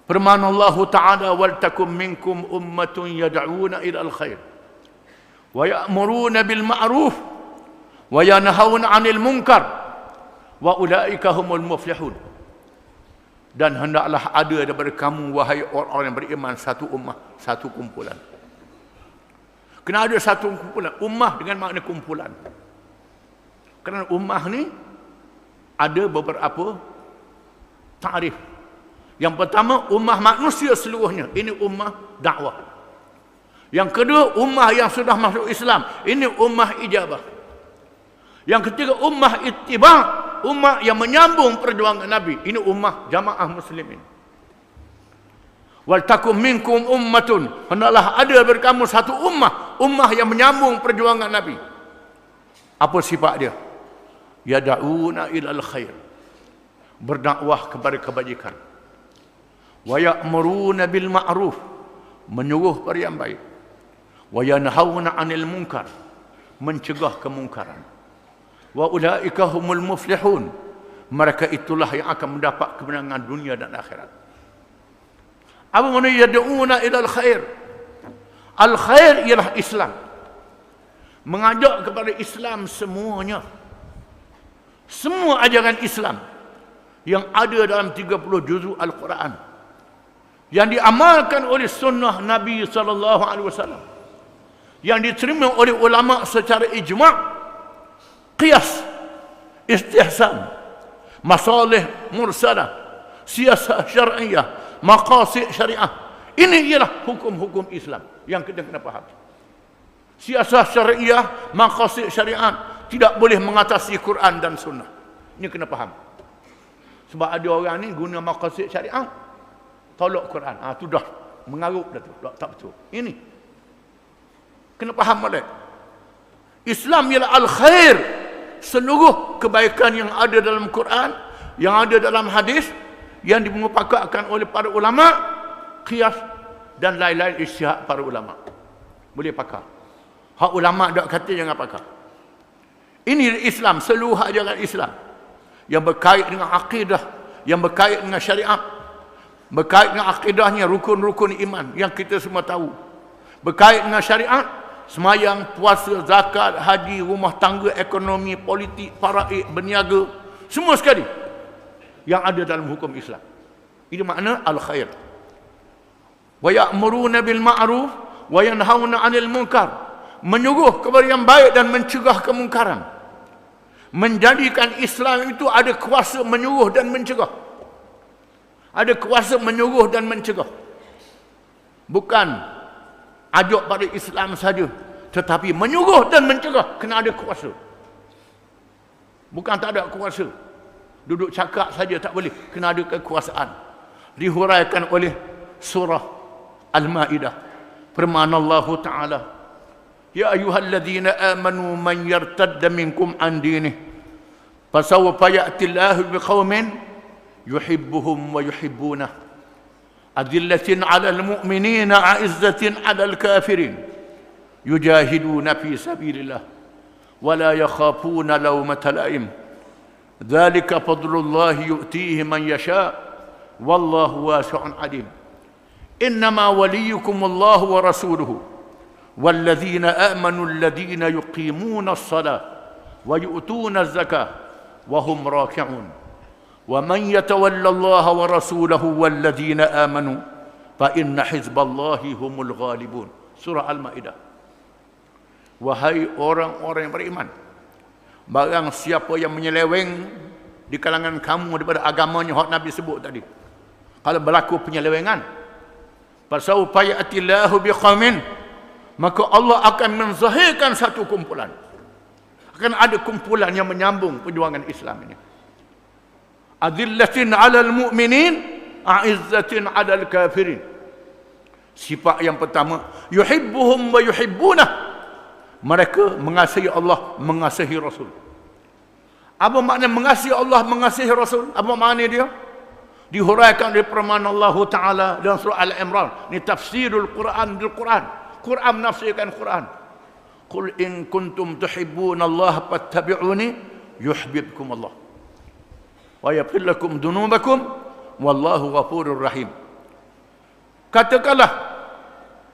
firman Allah Ta'ala, wal takum minkum ummatun yad'una ila al-khair wa ya'muruna bil ma'ruf wa yanhauna 'anil munkar wa ulaika humul muflihun. Dan hendaklah ada daripada kamu, wahai orang-orang yang beriman, satu ummah, satu kumpulan. Kena ada satu kumpulan. Ummah dengan makna kumpulan. Kerana ummah ni ada beberapa ta'rif. Yang pertama, ummah manusia seluruhnya. Ini ummah dakwah. Yang kedua, ummah yang sudah masuk Islam. Ini ummah ijabah. Yang ketiga, ummah ittiba', ummah yang menyambung perjuangan Nabi. Ini ummah jamaah muslimin. Wal takum minkum ummatun, hendaklah ada daripada kamu satu ummah, ummah yang menyambung perjuangan Nabi. Apa sifat dia? Yad'una ilal khair, berdakwah kepada kebajikan. Wa ya'muruna bil ma'ruf, menyuruh perkara yang baik. Wa yanhauna 'anil munkar, mencegah kemungkaran. Wa ulaika humul muflihun, mereka itulah yang akan mendapat kemenangan dunia dan akhirat. Apa makna yad'una ilal khair? Al khair ialah Islam. Mengajak kepada Islam semuanya. Semua ajaran Islam yang ada dalam 30 juzuk Al-Quran, yang diamalkan oleh sunnah Nabi SAW, yang diterima oleh ulama secara ijma', qiyas, istihsan, masalih mursalah, siasah syar'iyah, maqasid syariah. Ini ialah hukum-hukum Islam yang kita kena faham. Siasah syariah, maqasid syariat tidak boleh mengatasi Quran dan sunnah. Ini kena faham. Sebab ada orang ni guna maqasid syariah, tolak Quran. Tu dah mengarut dah tu. Tak betul. Ini kena faham balik. Islam ialah al-khair, seluruh kebaikan yang ada dalam Quran, yang ada dalam hadis, yang dimupakatkan oleh para ulama, qiyas dan lain-lain ijtihad para ulama. Boleh pakar. Hak ulama dak kata jangan pakar. Ini Islam, seluruh ajaran Islam yang berkait dengan akidah, yang berkait dengan syariat, berkait dengan akidahnya, rukun-rukun iman yang kita semua tahu, berkait dengan syariat, semayang, puasa, zakat, haji, rumah tangga, ekonomi, politik, faraid, berniaga, semua sekali yang ada dalam hukum Islam. Ini makna al-khair. Wa ya'muruna bil ma'ruf wa yanhauna 'anil munkar, menyuruh kepada yang baik dan mencegah kemungkaran. Menjadikan Islam itu ada kuasa menyuruh dan mencegah. Ada kuasa menyuruh dan mencegah. Bukan ajak pada Islam saja, tetapi menyuruh dan mencegah kena ada kuasa. Bukan tak ada kuasa, duduk cakap saja tak boleh, kena ada kekuasaan. Dihuraikan oleh surah Al-Ma'idah. Firman Allah Ta'ala, ya ayyuhalladzina amanu man yartadda minkum an dinih fasawfa ya'ti Allahu biqaumin yuhibbuhum wa yuhibbunah adillatin 'alal mu'minina 'izzatin 'alal kafirin yujahiduna fi sabilillah ولا يخافون لومة لائم ذلك فضل الله يؤتيه من يشاء والله واسع عليم إنما وليكم الله ورسوله والذين آمنوا الذين يقيمون الصلاة ويؤتون الزكاة وهم راكعون ومن يتولى الله ورسوله والذين آمنوا فإن حزب الله هم الغالبون. Surah Al-Ma'idah. Wahai orang-orang yang beriman, barang siapa yang menyeleweng di kalangan kamu daripada agamanya hak Nabi sebut tadi, kalau berlaku penyelewengan, fasawfa ya'tillahu biqaumin, maka Allah akan menzahirkan satu kumpulan. Akan ada kumpulan yang menyambung perjuangan Islam ini. Adillatin 'alal mu'minin, a'izzatin 'alal kafirin. Sifat yang pertama, yuhibbuhum wa yuhibbunah. Mereka mengasihi Allah, mengasihi Rasul. Apa makna mengasihi Allah, mengasihi Rasul? Apa makna dia? Dihuraikan dari firman Allah Ta'ala dalam surah Al-Imran. Ini tafsirul Quran bil Quran. Quran menafsirkan Quran. Qul in kuntum tuhibbuna Allah fattabi'uni yuhibbukum Allah wa yaghfir lakum dhunubakum wallahu ghafurur rahim. Katakanlah,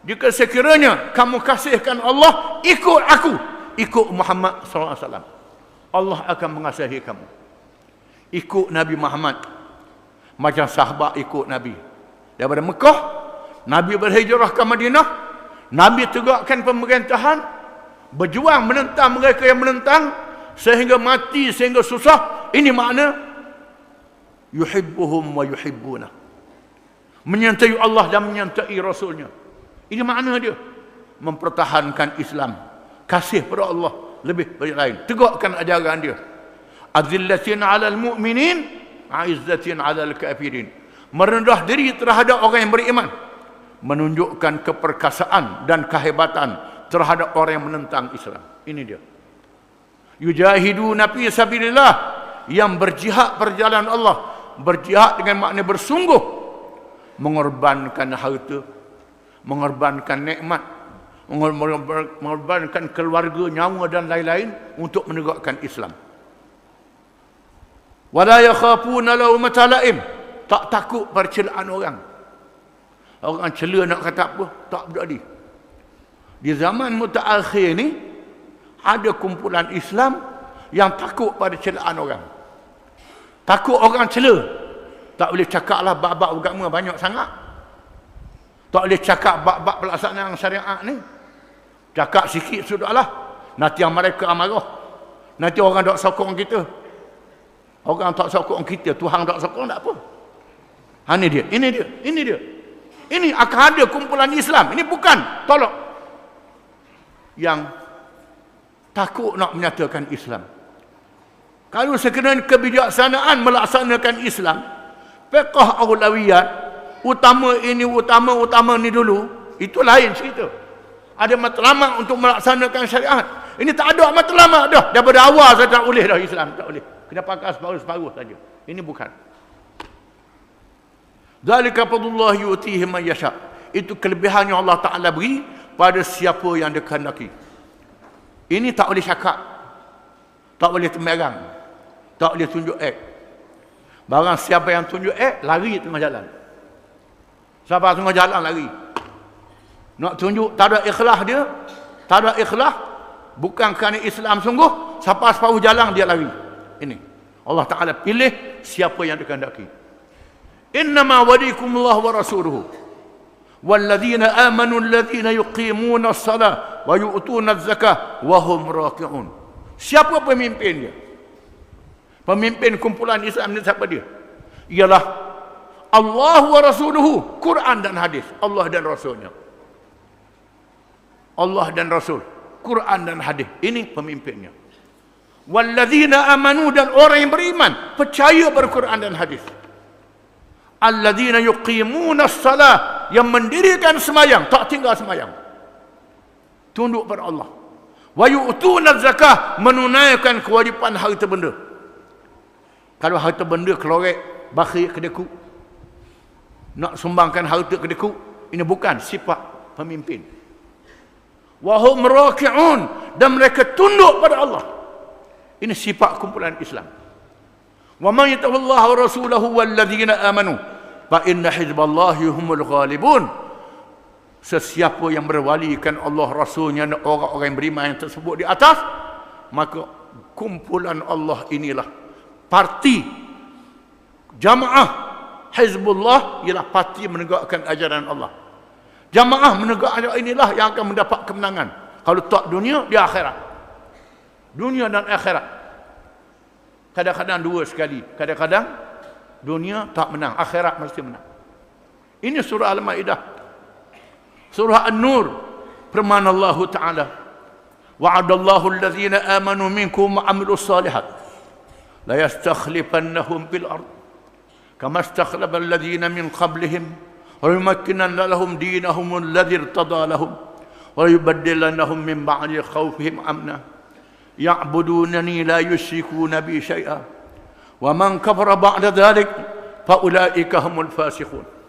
jika sekiranya kamu kasihkan Allah, ikut aku, ikut Muhammad SAW, Allah akan mengasihi kamu. Ikut Nabi Muhammad macam sahabat ikut Nabi daripada Mekah. Nabi berhijrah ke Madinah, Nabi tegakkan pemerintahan, berjuang menentang mereka yang menentang sehingga mati, sehingga susah. Ini makna yuhibbuhum wa yuhibbuna, menyertai Allah dan menyertai Rasulnya. Ini makna dia, mempertahankan Islam, kasih pada Allah lebih dari lain, tegakkan ajaran dia. Azillatin 'alal mu'minin, a'izzatin 'alal kafirin. Merendah diri terhadap orang yang beriman, menunjukkan keperkasaan dan kehebatan terhadap orang yang menentang Islam. Ini dia. Yujahiduna fi sabilillah, yang berjihad perjalanan Allah. Berjihad dengan makna bersungguh, mengorbankan harta, mengorbankan nikmat, mengorbankan keluarga, nyawa dan lain-lain untuk menegakkan Islam. Wala yakhafuna lawmata laim, tak takut percelaan orang. Orang cela nak kata apa, tak berani. Di zaman mutaakhir ni ada kumpulan Islam yang takut pada celaan orang. Takut orang cela. Tak boleh cakaplah bab-bab agama banyak sangat. Tak boleh cakap bab-bab pelaksanaan syariat ni. Cakap sikit sudahlah. Nanti yang mereka amarah. Nanti orang tak sokong kita. Orang tak sokong kita, Tuhan tak sokong, tak apa. Ini dia, ini dia, ini dia. Ini akan ada kumpulan Islam. Ini bukan tolak yang takut nak menyatakan Islam. Kalau sekiranya kebijaksanaan melaksanakan Islam, fiqh aulawiyat, utama ini, utama ni dulu, itu lain cerita. Ada matlamat untuk melaksanakan syariat. Ini tak ada matlamat dah. Daripada awal saya tak boleh dah Islam, tak boleh. Kena pakai separuh-separuh saja. Ini bukan. Dzalika fadlullah yu'tihi man yasha. Itu kelebihan yang Allah Taala beri pada siapa yang dia kehendaki. Ini tak boleh cakap, tak boleh temerang, tak boleh tunjuk act. Barang siapa yang tunjuk act, lari tengah jalan. Siapa tengah jalan lari. Nak tunjuk tak ada ikhlas dia, tak ada ikhlas, bukan kerana Islam sungguh, siapa separuh jalan dia lari. Ini Allah Taala pilih siapa yang dikehendaki. Innama walikumullah wa rasuluhu walladzina amanu alladzina yuqimuna as-salah wa yu'tuna az-zakah wa hum raki'un. Siapa pemimpin dia? Pemimpin kumpulan Islam ni siapa dia? Ialah Allah wa rasuluhu, Quran dan hadis, Allah dan Rasulnya. Allah dan Rasul, Quran dan hadis, ini pemimpinnya. Walladzina amanu, dan orang yang beriman, percaya pada Quran dan hadis. Alladzina yuqimuna as-salah, yang mendirikan semayang, tak tinggal semayang, tunduk pada Allah. Wa yu'tuna zakah, menunaikan kewajipan harta benda. Kalau harta benda kelorek, bakhil, kedeku, nak sumbangkan harta kedeku, ini bukan sifat pemimpin. Wa hum raki'un, dan mereka tunduk pada Allah. Ini sifat kumpulan Islam. Wa man yatawallaha wa rasulahu walladzina amanu fa inna hizballahi humul ghalibun. Sesiapa yang berwalikan Allah, Rasulnya dan orang-orang yang beriman yang tersebut di atas, maka kumpulan Allah inilah parti jamaah Hizbullah, ialah parti menegakkan ajaran Allah. Jamaah menegakkan ajaran inilah yang akan mendapat kemenangan. Kalau tak dunia, di akhirat. Dunia dan akhirat. Kadang-kadang dua sekali. Kadang-kadang dunia tak menang, akhirat mesti menang. Ini surah Al-Maidah. Surah An-Nur, firman Allah Ta'ala, wa'adallahu alladhina amanu minkum wa amilus salihat la yastakhlifannahum fil ard kama istakhlafa alladhina min qablihim wa yumakkinanna lahum dinahum alladhi irtada lahum wa yubaddilannahum min ba'di khawfihim amna ya'budunani la yushrikuna bi syai'a wa man kafara ba'da dhalik fa ulaika humul fasiqun.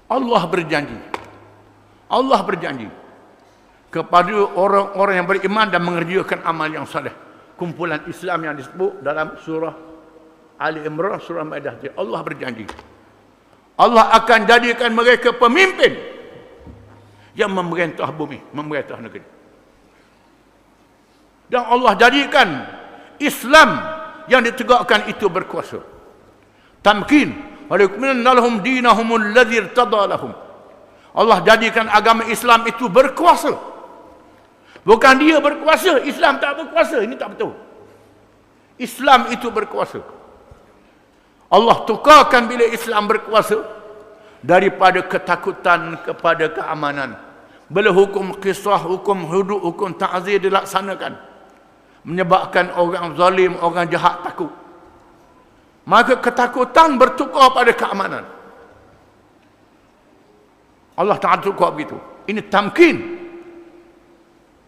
Allah berjanji kepada orang-orang yang beriman dan mengerjakan amal yang saleh. Kumpulan Islam yang disebut dalam surah Ali Imran, surah Maidah. Allah berjanji, Allah akan jadikan mereka pemimpin yang memerintah bumi, memerintah negeri. Dan Allah jadikan Islam yang ditegakkan itu berkuasa. Tamkin waliyukminannahum dinahumul ladzi irtada lahum. Allah jadikan agama Islam itu berkuasa. Bukan dia berkuasa, Islam tak berkuasa. Ini tak betul. Islam itu berkuasa. Allah tukarkan bila Islam berkuasa daripada ketakutan kepada keamanan. Bila hukum qisas, hukum hudud, hukum ta'zir dilaksanakan, menyebabkan orang zalim, orang jahat takut. Maka ketakutan bertukar pada keamanan. Allah Ta'ala tukar begitu. Ini tamkin.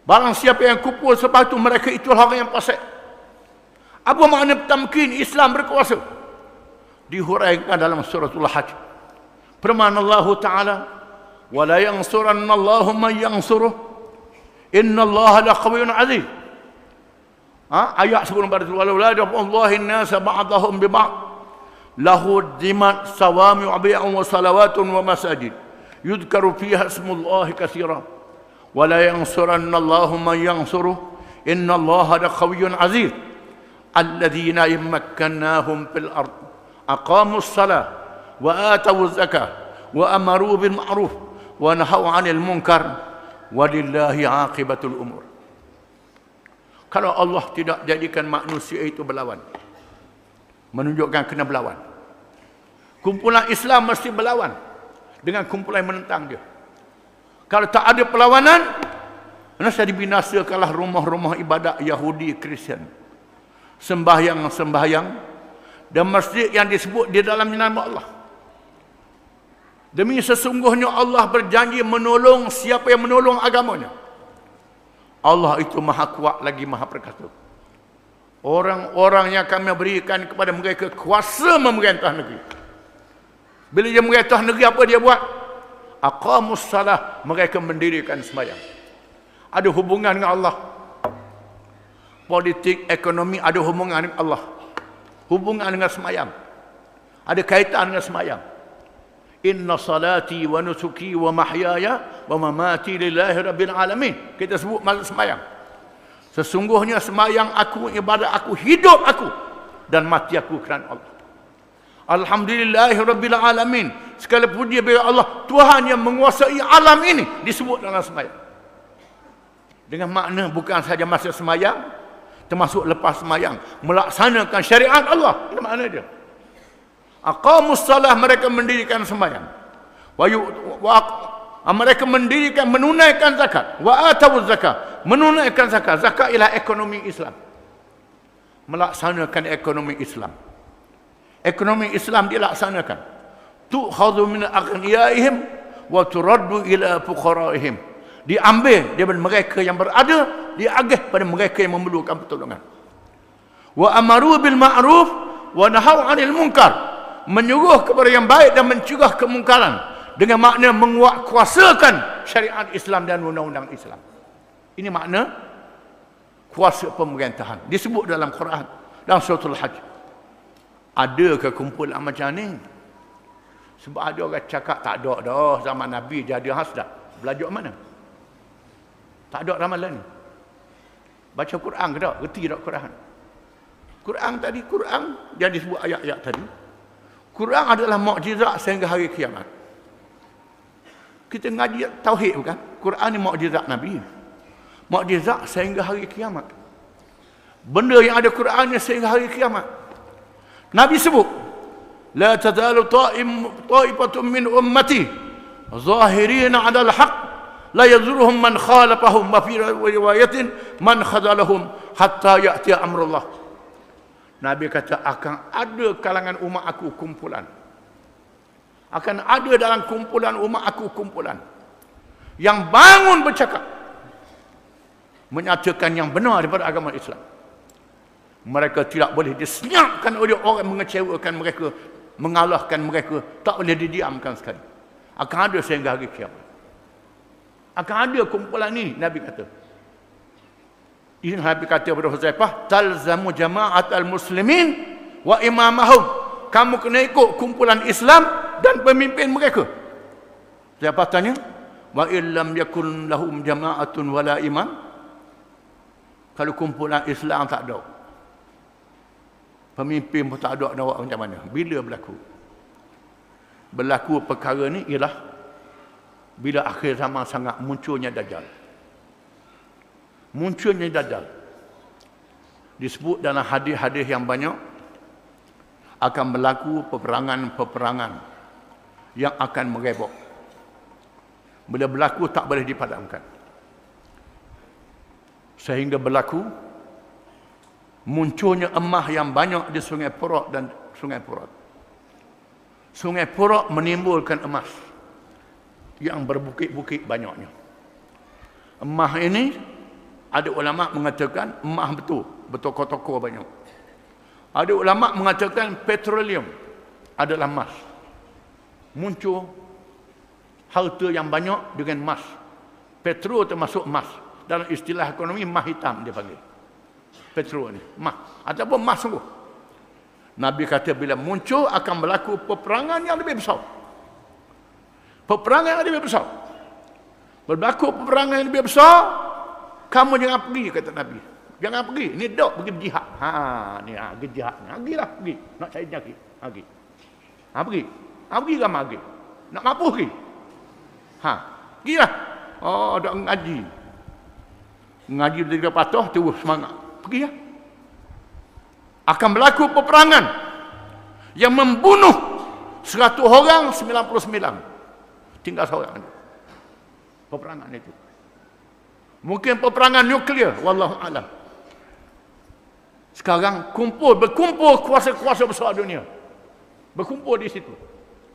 Barang siapa yang kupul sebab itu, mereka itulah orang yang fasik. Apa makna tamkin Islam berkuasa? Dihuraikan dalam suratul Hajj. Firman Allah Ta'ala, وَلَا يَنْصُرَنَّ اللَّهُ مَنْ يَنْصُرُهُ إِنَّ اللَّهَ لَقَوِيٌّ عَزِيزٌ. Ayat sebelum pada itu, walau la yad'ullahi an-nasa ba'dahum bi ba'd lahu dimat sawami' wa bi'un wa salawatun wa masajid yudhkaru fiha ismullahi katsira wa la yansuranna Allahu man yansuruh inna Allaha laqawiyyun 'aziz alladhina yamakkannahum fil ard aqamus salah wa atawuz zakah wa amaru bil ma'ruf wa nahaw 'anil munkar walillahi 'aqibatul umur. Kalau Allah tidak jadikan manusia itu berlawan, menunjukkan kena berlawan. Kumpulan Islam mesti berlawan dengan kumpulan yang menentang dia. Kalau tak ada perlawanan, mesti dibinasakanlah rumah-rumah ibadat Yahudi, Kristian. Sembahyang-sembahyang dan masjid yang disebut di dalam nama Allah. Demi sesungguhnya Allah berjanji menolong siapa yang menolong agamanya. Allah itu maha kuat lagi maha perkasa. Orang-orang yang kami berikan kepada mereka kuasa memerintah negeri. Bila dia memerintah negeri, apa dia buat? Aqamus salah, mereka mendirikan sembahyang. Ada hubungan dengan Allah. Politik, ekonomi ada hubungan dengan Allah. Hubungan dengan sembahyang. Ada kaitan dengan sembahyang. Inna salati wa nusuki wa mahyaya wa mamati lillahi rabbil alamin. Kita sebut malam sembahyang. Sesungguhnya sembahyang aku, ibadat aku, hidup aku dan mati aku kerana Allah. Alhamdulillahi rabbil alamin. Segala puji bagi Allah, Tuhan yang menguasai alam ini, disebut dalam sembahyang. Dengan makna bukan saja masa sembahyang, termasuk lepas sembahyang, melaksanakan syariat Allah. Itu makna dia. Aqamus salah, mereka mendirikan sembahyang. Mereka mendirikan, menunaikan zakat. Wa atawuz zakat, menunaikan zakat. Zakat ialah ekonomi Islam. Melaksanakan ekonomi Islam. Ekonomi Islam dilaksanakan. Tu'khadhu min aghniyaihim wa turaddu ila fuqaraihim. Diambil daripada mereka yang berada, diagih pada mereka yang memerlukan pertolongan. Wa amaru bil ma'ruf wa nahaw 'anil munkar. Menyuruh kepada yang baik dan mencegah kemungkaran, dengan makna menguatkuasakan syariat Islam dan undang-undang Islam. Ini makna kuasa pemerintahan. Disebut dalam Quran, dalam suratul Hajj. Ada ke kumpulan macam ni? Sebab ada orang cakap tak ada dah zaman Nabi jadi hasdah. Belajar mana? Tak ada ramalan ni. Baca Quran ke tak? Reti tak Quran? Quran tadi, Quran yang disebut ayat-ayat tadi. Quran adalah mukjizat sehingga hari kiamat. Kita ngaji tauhid bukan? Quran ni mukjizat Nabi. Mukjizat sehingga hari kiamat. Benda yang ada Quran ni sehingga hari kiamat. Nabi sebut, la tazalu ta'ifatun min ummati zahirina 'ala al-haq la yadhurruhum man khalafahum wa fi riwayatin man khadalahum hatta ya'ti amrullah. Nabi kata akan ada kalangan umat aku kumpulan. Akan ada dalam kumpulan umat aku kumpulan yang bangun bercakap menyatakan yang benar daripada agama Islam. Mereka tidak boleh disenyapkan oleh orang mengecewakan mereka, mengalahkan mereka, tak boleh didiamkan sekali. Akan ada sehingga hari kiamat. Akan ada kumpulan ini, Nabi kata. Ini Nabi kata kepada Huzaifah, talzamu jama'at al-muslimin wa imamahum. Kamu kena ikut kumpulan Islam dan pemimpin mereka. Siapa tanya? Wa illam yakun lahum jama'atun wala imam. Kalau kumpulan Islam tak ada, pemimpin pun tak ada, nak buat macam mana? Bila berlaku? Berlaku perkara ni ialah bila akhir zaman sangat munculnya Dajjal. Munculnya Dajjal. Disebut dalam hadis-hadis yang banyak akan berlaku peperangan-peperangan yang akan merebak. Bila berlaku tak boleh dipadamkan. Sehingga berlaku munculnya emas yang banyak di Sungai Perak dan Sungai Perak. Sungai Perak menimbulkan emas yang berbukit-bukit banyaknya. Emas ini ada ulama mengatakan emas betul, bertokor-tokor banyak. Ada ulama mengatakan petroleum adalah emas. Muncul harta yang banyak dengan emas. Petrol termasuk emas. Dalam istilah ekonomi emas hitam dia panggil. Petrol ni, emas ataupun emas sungguh. Nabi kata bila muncul akan berlaku peperangan yang lebih besar. Peperangan yang lebih besar. Berlaku peperangan yang lebih besar, kamu jangan pergi, kata Nabi. Jangan pergi. Ni dok pergi berjihad. Pergi jihad. Pergilah pergi. Nak cari penyakit. Pergi. Pergi. Pergi ke mana pergi? Nak mampu pergi. Pergilah. Oh, ada ngaji. Ngaji dia patuh, terus semangat. Pergi ya. Akan berlaku peperangan yang membunuh 100 orang, 99. Tinggal seorang itu. Peperangan itu. Mungkin peperangan nuklear, wallahu a'lam. Sekarang berkumpul kuasa-kuasa besar dunia. Berkumpul di situ.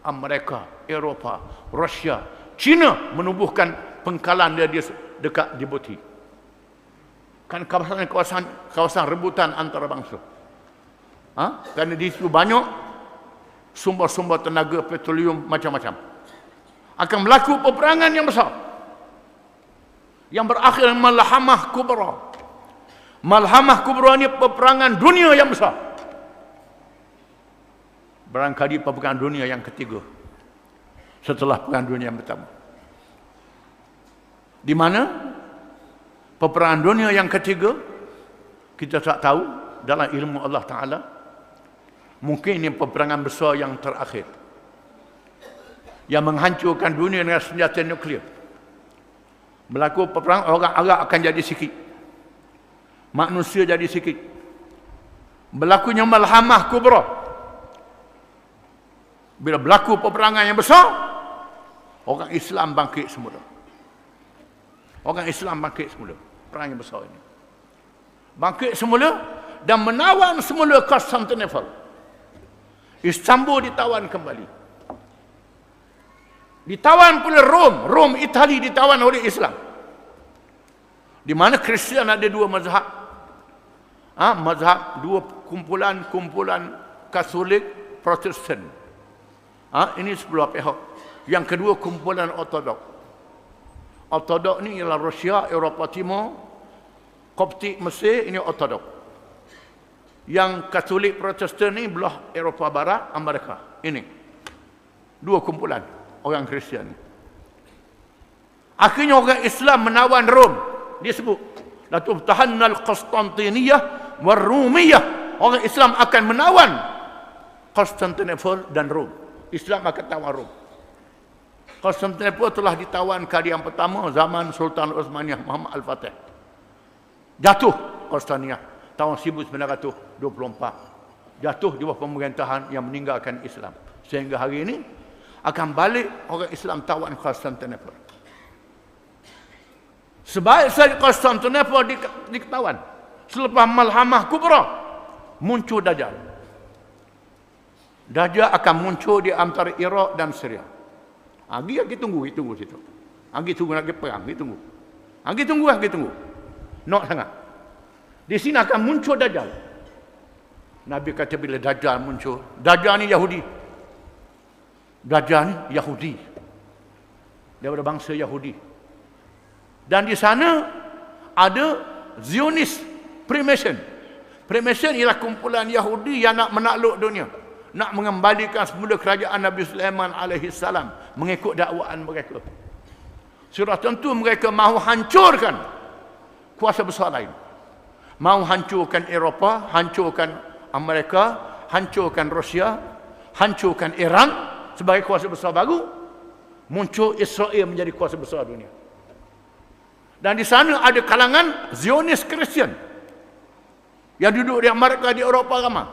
Amerika, Eropah, Rusia, China menubuhkan pengkalan dia dekat Djibouti. Kan kawasan rebutan antarabangsa. Kerana di situ banyak sumber-sumber tenaga petroleum macam-macam. Akan berlaku peperangan yang besar. Yang berakhir Malhamah Kubra. Malhamah Kubra ni peperangan dunia yang besar. Barangkali peperangan dunia yang ketiga setelah perang dunia yang pertama. Di mana peperangan dunia yang ketiga kita tak tahu dalam ilmu Allah Ta'ala. Mungkin ini peperangan besar yang terakhir yang menghancurkan dunia dengan senjata nuklear. Berlaku peperangan, orang Arab akan jadi sikit, manusia jadi sikit. Berlakunya Malhamah Kubra. Bila berlaku peperangan yang besar, orang Islam bangkit semula. Orang Islam bangkit semula. Perang yang besar ini bangkit semula dan menawan semula Konstantinopel. Istanbul ditawan kembali. Ditawan pula Rom, Itali ditawan oleh Islam. Di mana Kristian ada dua mazhab. Mazhab dua kumpulan Katolik, Protestan. Ini sebelah pihak. Yang kedua kumpulan Ortodok. Ortodok ni ialah Rusia, Eropah Timur, Koptik Mesir, ini Ortodok. Yang Katolik Protestan ni belah Eropah Barat, Amerika. Ini. Dua kumpulan orang Kristian. Akhirnya orang Islam menawan Rom. Dia sebut, la tubtahannal Konstantiniyah war Rumiyah. Orang Islam akan menawan Konstantinopel dan Rom. Islam akan tawan Rom. Konstantinopel telah ditawan kali yang pertama zaman Sultan Utsmaniyah Muhammad Al-Fatih. Jatuh Konstantiniyah tahun 1924. Jatuh di bawah pemerintahan yang meninggalkan Islam. Sehingga hari ini akan balik orang Islam tawan Konstantinopel. Sebaik saja Konstantinopel ditawan. Selepas Malhamah Kubra muncul Dajjal. Dajjal akan muncul di antara Iraq dan Syria. Kita tunggu situ. Kita tunggu nak perang, kita tunggu. Kita tunggu. Nak sangat. Di sini akan muncul Dajjal. Nabi kata bila Dajjal muncul, Dajjal ni Yahudi. Dajjal ni Yahudi. Daripada bangsa Yahudi. Dan di sana ada Zionis Freemason. Freemason ialah kumpulan Yahudi yang nak menakluk dunia. Nak mengembalikan semula kerajaan Nabi Sulaiman alaihi salam mengikut dakwaan mereka. Sudah tentu mereka mahu hancurkan kuasa besar lain. Mahu hancurkan Eropah, hancurkan Amerika, hancurkan Rusia, hancurkan Iran sebagai kuasa besar baru. Muncul Israel menjadi kuasa besar dunia. Dan di sana ada kalangan Zionis Kristian yang duduk di Amerika, di Eropah ramai,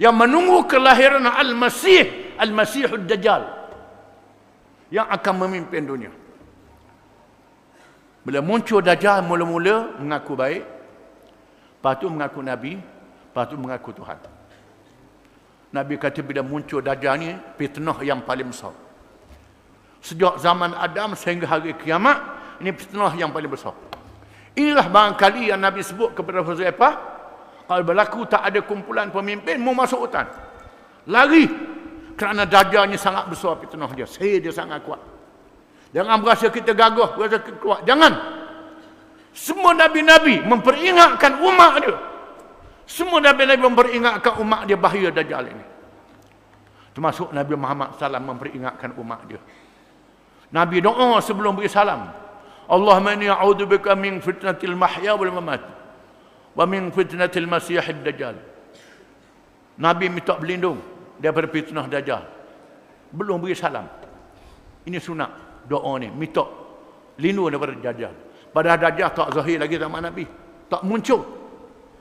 yang menunggu kelahiran Al-Masihud Dajjal yang akan memimpin dunia. Bila muncul Dajjal, mula-mula mengaku baik, lepas tu mengaku Nabi, lepas tu mengaku Tuhan. Nabi kata bila muncul Dajjal ni, fitnah yang paling besar. Sejak zaman Adam sehingga hari kiamat, ini fitnah yang paling besar. Inilah barangkali yang Nabi sebut kepada Huzaifah, kalau berlaku tak ada kumpulan pemimpin, mau masuk hutan. Lari. Kerana Dajjalnya sangat besar fitnah dia. Dia sangat kuat. Jangan berasa kita gagah, berasa kita kuat. Jangan. Semua Nabi-Nabi memperingatkan umat dia. Semua Nabi-Nabi memperingatkan umat dia bahaya Dajjal ini. Termasuk Nabi Muhammad SAW memperingatkan umat dia. Nabi doa sebelum beri salam. Allahumma inni a'udzubika min fitnatil mahya wal mamat. Wa min fitnatil masihid dajjal. Nabi minta berlindung daripada fitnah Dajjal. Belum beri salam. Ini sunat doa ni, minta lindung daripada Dajjal. Padahal Dajjal tak zahir lagi zaman Nabi. Tak muncul.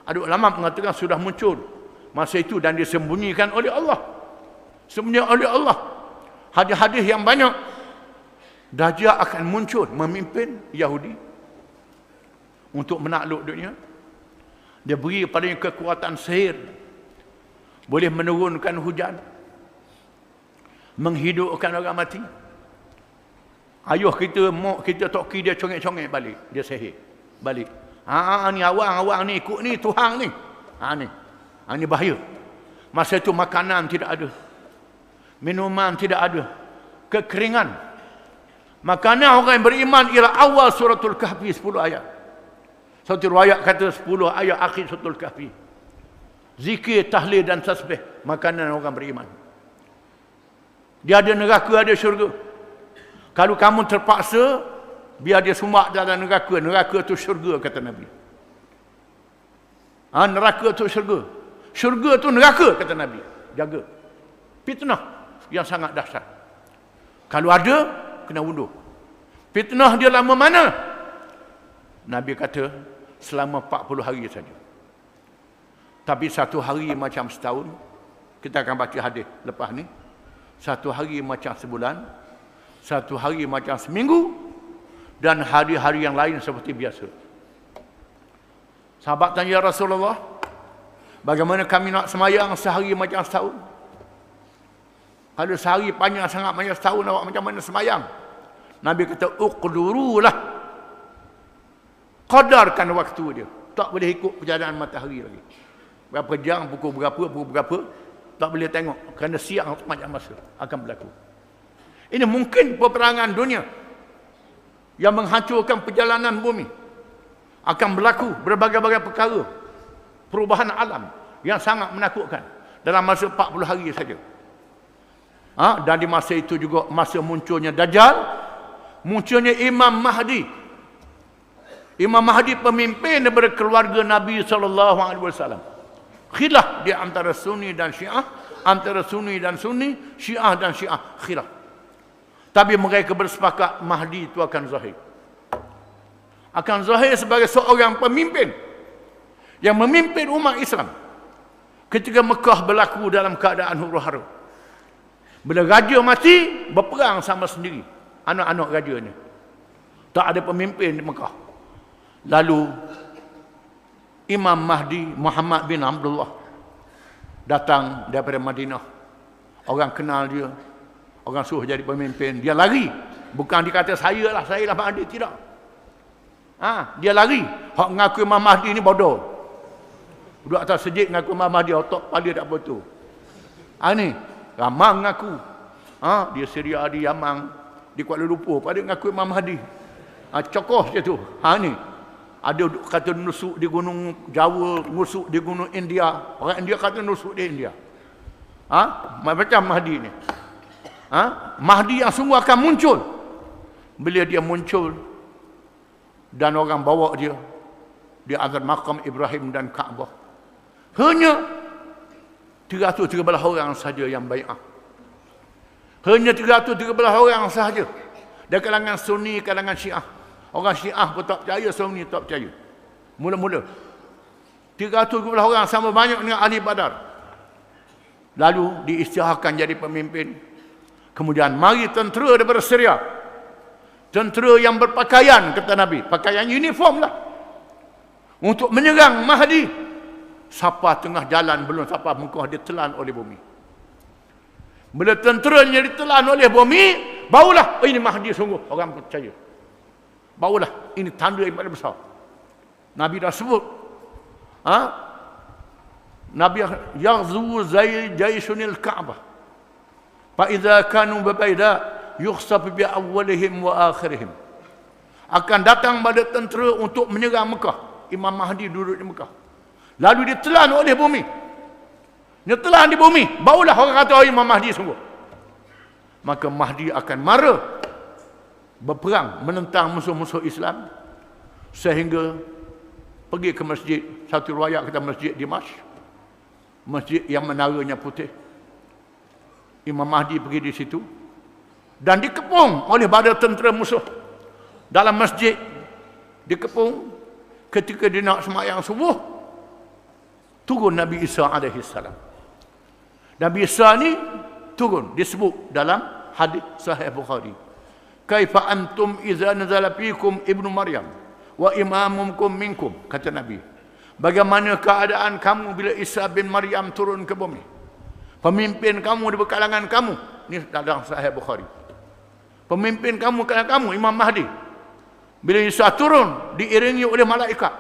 Ada ulama mengatakan sudah muncul masa itu dan disembunyikan oleh Allah. Sembunyikan oleh Allah. Hadis-hadis yang banyak. Dajjal akan muncul memimpin Yahudi untuk menakluk dunia. Dia beri padanya kekuatan sihir. Boleh menurunkan hujan. Menghidupkan orang mati. Ayuh kita, mak kita, toki dia congek-congek balik. Dia sihir. Balik. Ni awang ni ikut ni, Tuhan ni. Ni bahaya. Masa itu makanan tidak ada. Minuman tidak ada. Kekeringan. Makanan orang yang beriman ialah awal suratul Kahfi 10 ayat. Satu riwayat kata 10 ayat akhir suratul Kahfi. Zikir, tahlil dan tasbih. Makanan orang beriman. Dia ada neraka, ada syurga. Kalau kamu terpaksa, biar dia sumak dalam neraka. Neraka itu syurga, kata Nabi. Neraka itu syurga. Syurga itu neraka, kata Nabi. Jaga. Fitnah yang sangat dahsyat. Kalau ada, kena undur. Fitnah dia lama mana? Nabi kata, selama 40 hari saja. Tapi satu hari macam setahun. Kita akan baca hadis lepas ni. Satu hari macam sebulan. Satu hari macam seminggu. Dan hari-hari yang lain seperti biasa. Sahabat tanya, ya Rasulullah, bagaimana kami nak semayang sehari macam setahun? Kalau sehari panjang sangat macam setahun, awak macam mana semayang? Nabi kata, uqdurulah. Qadarkan waktu dia. Tak boleh ikut perjalanan matahari lagi. Berapa jam, pukul berapa, tak boleh tengok. Kerana siang macam masa akan berlaku. Ini mungkin peperangan dunia yang menghancurkan perjalanan bumi. Akan berlaku berbagai-bagai perkara, perubahan alam yang sangat menakutkan dalam masa 40 hari saja. Dan di masa itu juga masa munculnya Dajjal, munculnya Imam Mahdi. Imam Mahdi pemimpin daripada keluarga Nabi SAW. Khilaf di antara Sunni dan Syiah, antara Sunni dan Sunni, Syiah dan Syiah, khilaf. Tapi mereka bersepakat Mahdi itu akan zahir. Akan zahir sebagai seorang pemimpin yang memimpin umat Islam ketika Mekah berlaku dalam keadaan huru-hara. Bila raja mati, berperang sama sendiri anak-anak rajanya. Tak ada pemimpin di Mekah. Lalu Imam Mahdi Muhammad bin Abdullah datang daripada Madinah. Orang kenal dia, orang suruh jadi pemimpin. Dia lari. Bukan dikata saya lah Mahdi, tidak. Dia lari. Hak mengaku Imam Mahdi ni bodoh. Duduk atas sejid mengaku Imam Mahdi, otak kepala tak betul. Ni ramai mengaku. Dia Syria, di Yaman, di Kuala Lumpur, pada mengaku Imam Mahdi. Cokoh je tu. Ni ada kata nusuk di gunung Jawa, nusuk di gunung India. Orang India kata nusuk di India. Macam Mahdi ni. Mahdi yang sungguh akan muncul. Bila dia muncul dan orang bawa dia di antara makam Ibrahim dan Kaabah, hanya 313 orang saja yang bai'ah. Hanya 313 orang sahaja dari kalangan Sunni, kalangan Syiah. Orang Syiah pun tak percaya, Sunni tak percaya. Mula-mula 313 orang sama banyak dengan ahli Badar. Lalu diisytiharkan jadi pemimpin. Kemudian mari tentera daripada Syria. Tentera yang berpakaian, kata Nabi, pakaian uniform lah, untuk menyerang Mahdi. Siapa tengah jalan belum sampai Mekah, dia telan oleh bumi. Bila tenteranya ditelan oleh bumi, barulah ini Mahdi sungguh, orang percaya. Barulah ini tanda yang paling besar. Nabi dah sebut, Nabi yaghzu jayshunil Ka'bah fa idza kanu babaida yukhsaf bi awwalihim wa akhirihim. Akan datang pada tentera untuk menyerang Mekah. Imam Mahdi duduk di Mekah. Lalu ditelan oleh bumi. Dia telan di bumi, barulah orang kata Imam Mahdi sungguh. Maka Mahdi akan marah, berperang menentang musuh-musuh Islam, sehingga pergi ke masjid. Satu riwayat kata masjid Dimash, masjid yang menaranya putih. Imam Mahdi pergi di situ dan dikepung oleh badan tentera musuh dalam masjid. Dikepung. Ketika dia nak sembahyang subuh, turun Nabi Isa alaihissalam. Nabi Isa ni turun, disebut dalam hadis Sahih Bukhari. Kaifa antum idza nazala fikum ibnu Maryam wa imamukum minkum, kata Nabi. Bagaimana keadaan kamu bila Isa bin Maryam turun ke bumi? Pemimpin kamu di kalangan kamu. Ini dalam Sahih Bukhari. Pemimpin kamu kalangan kamu, Imam Mahdi. Bila Isa turun, diiringi oleh malaikat,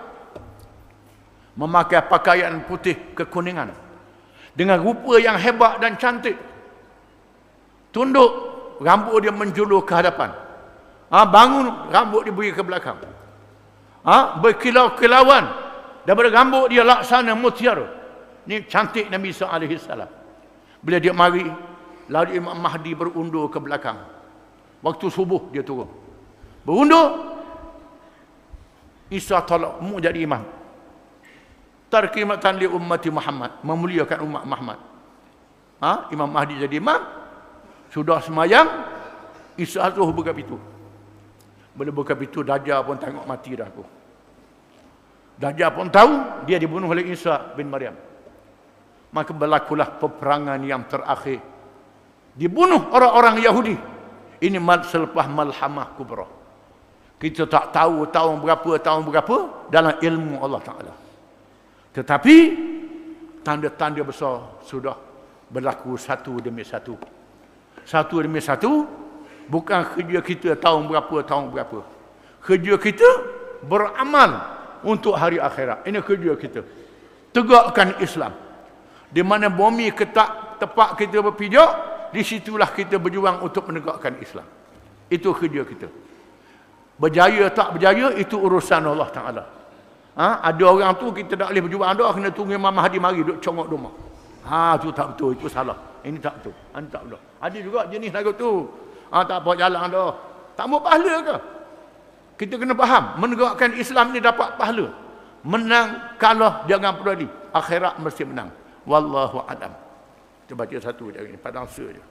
memakai pakaian putih kekuningan, dengan rupa yang hebat dan cantik. Tunduk, rambut dia menjulur ke hadapan. Bangun, rambut dia beri ke belakang. Berkilau-kilauan, daripada rambut dia laksana mutiara. Ini cantik Nabi Isa alaihissalam. Bila dia mari, lalu Imam Mahdi berundur ke belakang. Waktu subuh dia turun, berundur. Isa tolak, mu jadi imam. Tarkimatan li ummati Muhammad, memuliakan umat Muhammad. Imam Mahdi jadi imam. Sudah semayang, Isa suruh buka pintu. Bila buka pintu, Dajjal pun tengok mati dah tu. Dajjal pun tahu dia dibunuh oleh Isa bin Maryam. Maka berlakulah peperangan yang terakhir. Dibunuh orang-orang Yahudi. Ini selepas Malhamah Kubra. Kita tak tahu tahun berapa dalam ilmu Allah Ta'ala. Tetapi tanda-tanda besar sudah berlaku satu demi satu. Satu demi satu, bukan kerja kita tahun berapa. Kerja kita beramal untuk hari akhirat. Ini kerja kita. Tegakkan Islam. Di mana bumi ketak tepat kita berpijak, di situlah kita berjuang untuk menegakkan Islam. Itu kerja kita. Berjaya tak berjaya, itu urusan Allah Ta'ala. Ada orang tu kita tak boleh berjumpa anda, kena tunggu Imam Mahdi mari duk congok rumah. Tu tak betul, itu salah. Ini tak betul. Ini tak betul. Ada juga jenis lagu tu. Tak apa jalan dah. Tak mau pahala ke? Kita kena faham, menegakkan Islam ni dapat pahala. Menang kalah jangan peduli. Akhirat mesti menang. Wallahu a'lam. Kita baca satu je ni, padang je.